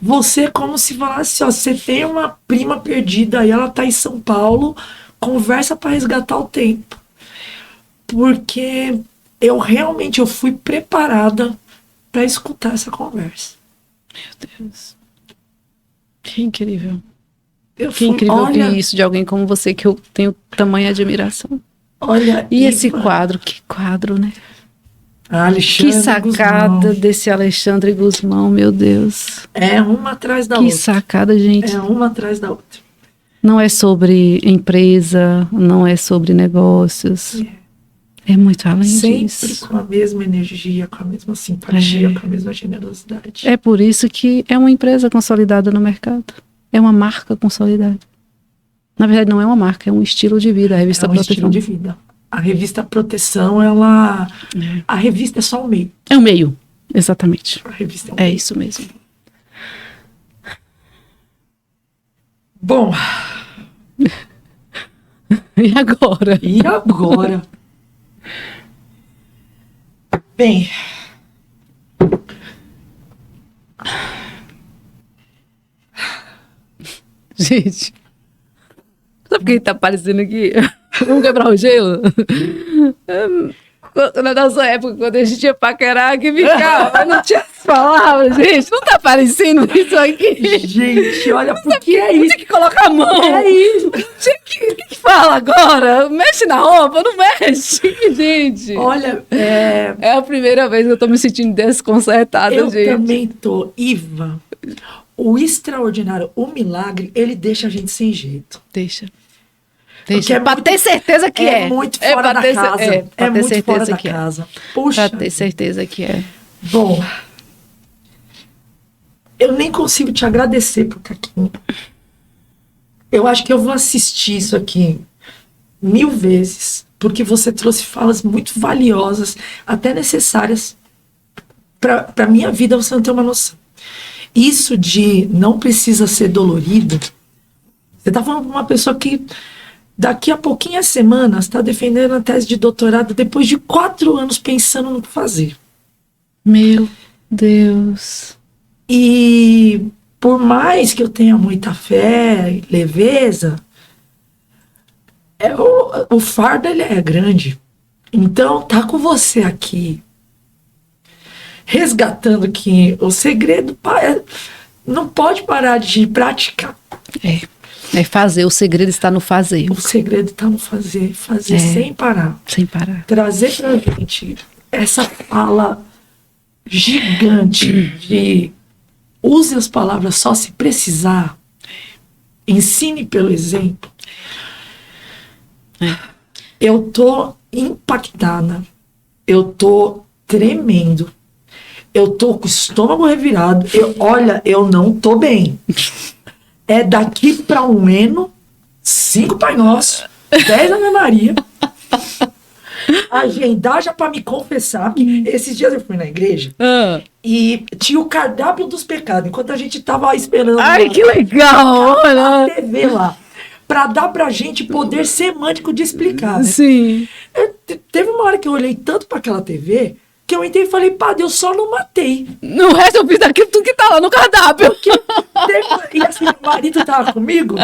Você é como se falasse, ó, você tem uma prima perdida e ela tá em São Paulo, conversa pra resgatar o tempo. porque eu realmente fui preparada para escutar essa conversa. Meu Deus. Que incrível. Eu Que fui, incrível olha, ouvir isso de alguém como você, que eu tenho tamanha admiração. olha, E esse Iva, quadro, que quadro, né? Alexandre Que sacada Guzmão, desse Alexandre Guzmão, meu Deus. é uma atrás da Que outra. sacada, gente. É uma atrás da outra. Não é sobre empresa, não é sobre negócios. É muito além Sempre disso. com a mesma energia, com a mesma simpatia, É. com a mesma generosidade. É por isso que é uma empresa consolidada no mercado. É uma marca consolidada. Na verdade, não é uma marca, é um estilo de vida, a revista É um Proteção. estilo de vida. A revista Proteção, ela... A revista é só um meio. É um meio, exatamente. A revista é um É meio. isso mesmo. Bom, E agora? e agora? Bem, Gente, sabe o que tá aparecendo aqui? Vamos quebrar o gelo? Na nossa época, quando a gente ia paquerar, que ficava, não tinha as palavras, gente. Não tá aparecendo isso aqui? gente, olha, porque é Tinha isso. que colocar a mão. É isso. Tinha que fala agora? Mexe na roupa, não mexe, gente. Olha, É a primeira vez que eu tô me sentindo desconcertada, eu gente. também tô, Iva. O extraordinário, o milagre, ele deixa a gente sem jeito. Deixa. Porque é Pra muito- ter certeza que é. muito fora pra da ter casa. É, pra É ter muito fora certeza da que é. casa. Puxa. Pra ter certeza que é. Bom, eu nem consigo te agradecer por estar aqui. Eu acho que eu vou assistir isso aqui 1000 vezes, porque você trouxe falas muito valiosas, até necessárias para minha vida, você não tem uma noção. Isso de não precisa ser dolorido, você tá falando para uma pessoa que daqui a pouquinhas semanas está defendendo a tese de doutorado depois de 4 anos pensando no que fazer. Meu Deus. E por mais que eu tenha muita fé e leveza, o fardo ele é grande. Então, tá com você aqui, resgatando que o segredo não pode parar de praticar. É fazer, o segredo está no fazer. O segredo está no fazer É. sem parar. Sem parar. Trazer pra gente essa fala gigante de use as palavras só se precisar, ensine pelo exemplo. Eu tô impactada, eu tô tremendo, eu tô com o estômago revirado, olha, eu não tô bem. É daqui para um Eno, 5 Pai Nosso, 10 Ave Maria. Agendar já para me confessar, que esses dias eu fui na igreja e tinha o cardápio dos pecados, enquanto a gente tava esperando Ai, que legal! a Olha. TV lá, para dar pra gente poder semântico de explicar, né? Sim. Teve uma hora que eu olhei tanto para aquela TV que eu entrei e falei, padre, eu só não matei. No resto eu fiz daquilo tudo que tá lá no cardápio. E assim, meu marido tava comigo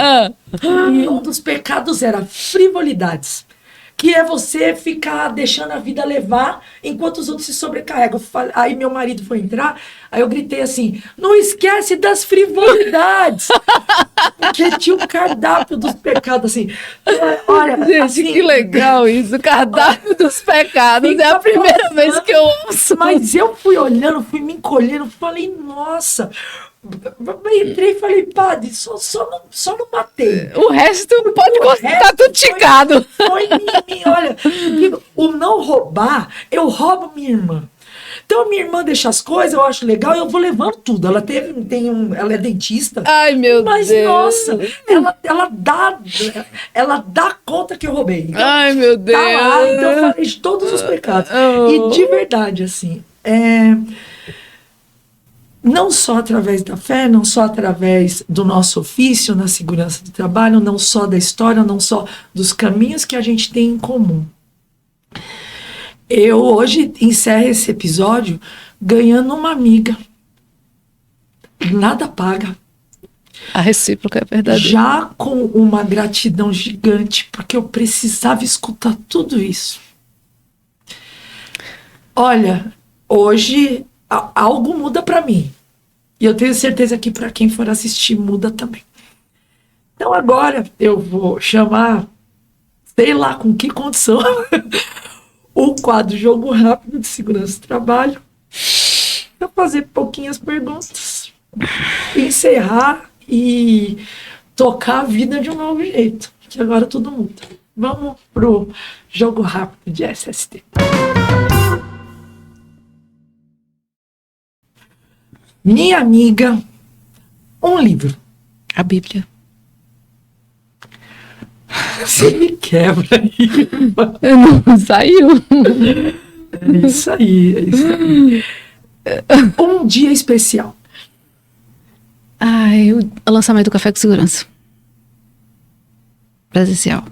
e um dos pecados era frivolidades. Que é você ficar deixando a vida levar enquanto os outros se sobrecarregam. Aí meu marido foi entrar, aí eu gritei assim, não esquece das frivolidades. Porque tinha o cardápio dos pecados, assim. Olha, Gente, assim, que legal isso. O cardápio dos pecados. É a primeira vez que eu ouço. Mas eu fui olhando, fui me encolhendo, falei, nossa. Entrei e falei, padre, só não matei. O resto pode considerar tudo ticado. Foi mim, olha, o não roubar, eu roubo minha irmã. Então minha irmã deixa as coisas, eu acho legal, e eu vou levando tudo. Ela ela é dentista. Ai, meu Mas, Deus. nossa, ela dá conta que eu roubei. Então, Ai, meu Deus. tá lá, então eu falei de todos os pecados. E de verdade, assim, não só através da fé, não só através do nosso ofício na segurança do trabalho, não só da história, não só dos caminhos que a gente tem em comum. Eu hoje encerro esse episódio ganhando uma amiga. Nada paga. A recíproca é verdadeira. Já com uma gratidão gigante, porque eu precisava escutar tudo isso. Olha, hoje algo muda para mim. E eu tenho certeza que para quem for assistir muda também. Então agora eu vou chamar, sei lá com que condição, o quadro Jogo Rápido de Segurança do Trabalho, para fazer pouquinhas perguntas, encerrar e tocar a vida de um novo jeito, que agora tudo muda. Vamos pro Jogo Rápido de SST. Minha amiga, um livro. A Bíblia. Você me quebra aí. Não saiu. É isso aí, é isso aí. Um dia especial. Ai, o lançamento do Café com Segurança. Presencial.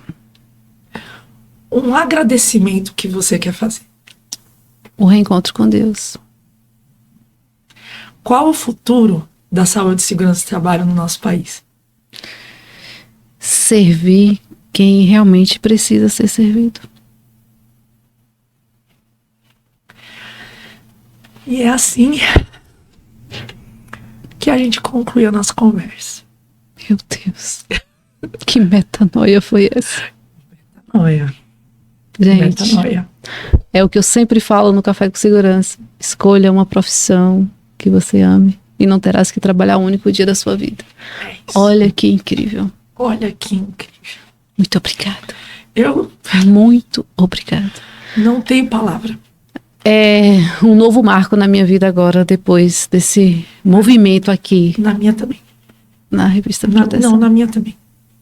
Um agradecimento que você quer fazer. O reencontro com Deus. Qual o futuro da saúde e segurança do trabalho no nosso país? Servir quem realmente precisa ser servido. E é assim que a gente conclui a nossa conversa. Meu Deus. Que metanoia foi essa? Olha, Gente, metanoia. é o que eu sempre falo no Café com Segurança. Escolha uma profissão que você ame e não terás que trabalhar um único dia da sua vida. É isso. Olha que incrível. Olha que incrível. Muito obrigada. Eu Muito obrigada. não tenho palavra. É um novo marco na minha vida agora, depois desse movimento aqui Na minha também. na revista Não, Proteção. na minha também.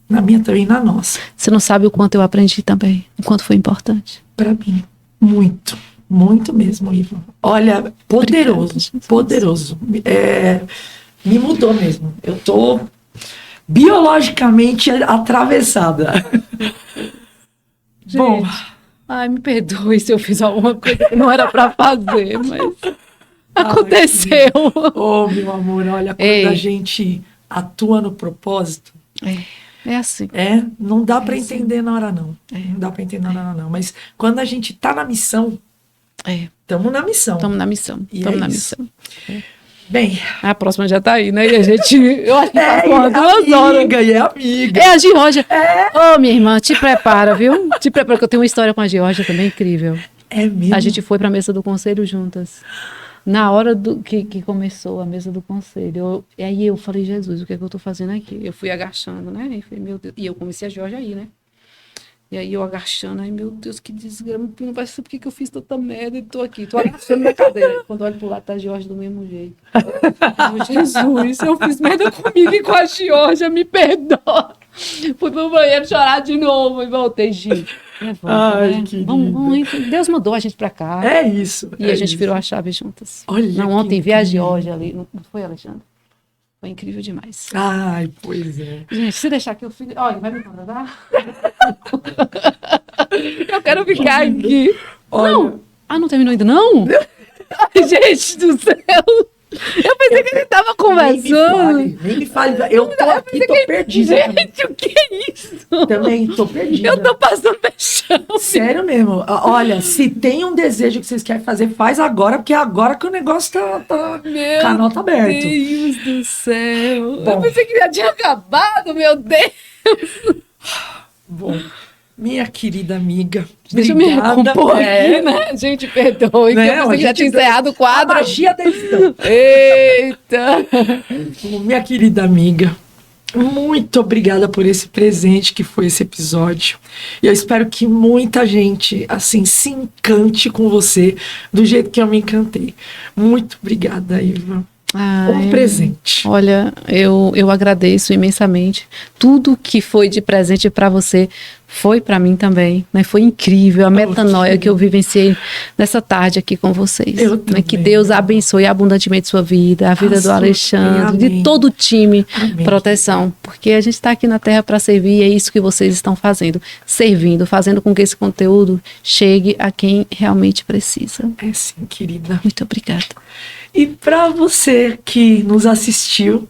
Na minha também, na nossa. Você não sabe o quanto eu aprendi também, o quanto foi importante. Pra mim, muito. Muito mesmo, Ivan. Olha, poderoso. Obrigada, Jesus. Poderoso. Me mudou mesmo. Eu tô biologicamente atravessada. Bom, Ai, me perdoe se eu fiz alguma coisa que não era pra fazer, mas aconteceu. oh, meu amor, olha, quando Ei. a gente atua no propósito, É assim. não dá pra sim. entender na hora não. Não dá pra entender na hora não. Mas quando a gente tá na missão, estamos na missão. Estamos na missão. E Estamos é na isso. missão. Bem, A próxima já tá aí, né? E a gente. Eu acho que passou umas 2 horas. amiga, e é amiga. É a Geórgia. Ô, minha irmã, te prepara, viu? Te prepara, que eu tenho uma história com a Geórgia também incrível. É mesmo. A gente foi pra mesa do conselho juntas. Na hora que começou a mesa do conselho. E aí eu falei, Jesus, o que é que eu tô fazendo aqui? Eu fui agachando, né? E falei, meu Deus. E eu comecei a Geórgia aí, né? E aí eu agachando, aí, meu Deus, que desgrama. Não vai ser porque que eu fiz tanta merda e tô aqui. Tô agachando na cadeira. Quando eu olho pro lado, tá a Geórgia do mesmo jeito. Oh, Jesus, eu fiz merda comigo e com a Geórgia, me perdoa. Fui pro banheiro chorar de novo e voltei, gente. Ai, querida. Vamos, Deus mandou a gente pra cá. É isso. E a gente virou a chave juntas. Olha Não, que ontem vi a incrível. Geórgia ali. Não foi, Alexandre? Foi incrível demais. Ai, pois é. Gente, se deixar que eu fique. Olha, vai me contratar? Eu quero ficar aqui. Olha. Não. Ah, não terminou ainda, não? Ai, gente do céu. Eu pensei que a gente tava conversando. Nem me fale. Eu tô aqui, tô perdida. Gente, o que é isso? Também tô perdida. Eu tô passando vexame. Sério mesmo. Olha, se tem um desejo que vocês querem fazer, faz agora, porque é agora que o negócio tá Meu canota aberto. Deus do céu. Bom. Eu pensei que já tinha acabado, meu Deus. Bom, minha querida amiga, Deixa eu me obrigada. recompor aqui, né? Gente, perdoe, Né? que eu pensei que já A tinha gente- encerrado o A quadro. magia da edição. Eita. Minha querida amiga, muito obrigada por esse presente que foi esse episódio. E eu espero que muita gente, assim, se encante com você do jeito que eu me encantei. Muito obrigada, Iva. Um presente. Olha, eu agradeço imensamente. Tudo que foi de presente para você foi para mim também, né? Foi incrível a metanoia que eu vivenciei nessa tarde aqui com vocês. Eu Né? também. Que Deus abençoe abundantemente sua vida, a vida do sua Alexandre, também, de amém. todo o time Amém. Proteção, porque a gente está aqui na Terra para servir e é isso que vocês estão fazendo, servindo, fazendo com que esse conteúdo chegue a quem realmente precisa. É sim, querida. Muito obrigada. E para você que nos assistiu,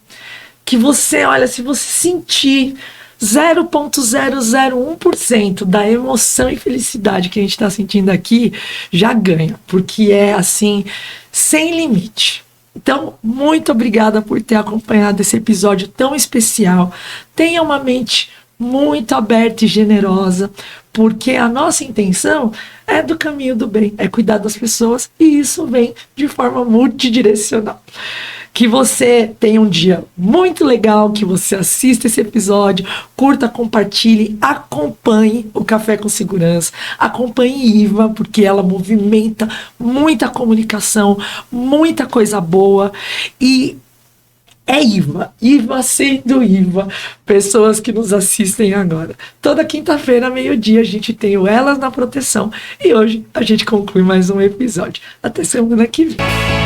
que você, olha, se você sentir 0,001% da emoção e felicidade que a gente está sentindo aqui já ganha, porque é assim, sem limite. Então, muito obrigada por ter acompanhado esse episódio tão especial. Tenha uma mente muito aberta e generosa, porque a nossa intenção é do caminho do bem, é cuidar das pessoas, e isso vem de forma multidirecional. Que você tenha um dia muito legal, que você assista esse episódio, curta, compartilhe, acompanhe o Café com Segurança, acompanhe Iva, porque ela movimenta muita comunicação, muita coisa boa, e é Iva sendo Iva, pessoas que nos assistem agora. Toda quinta-feira, meio-dia, a gente tem o Elas na Proteção, e hoje a gente conclui mais um episódio. Até semana que vem.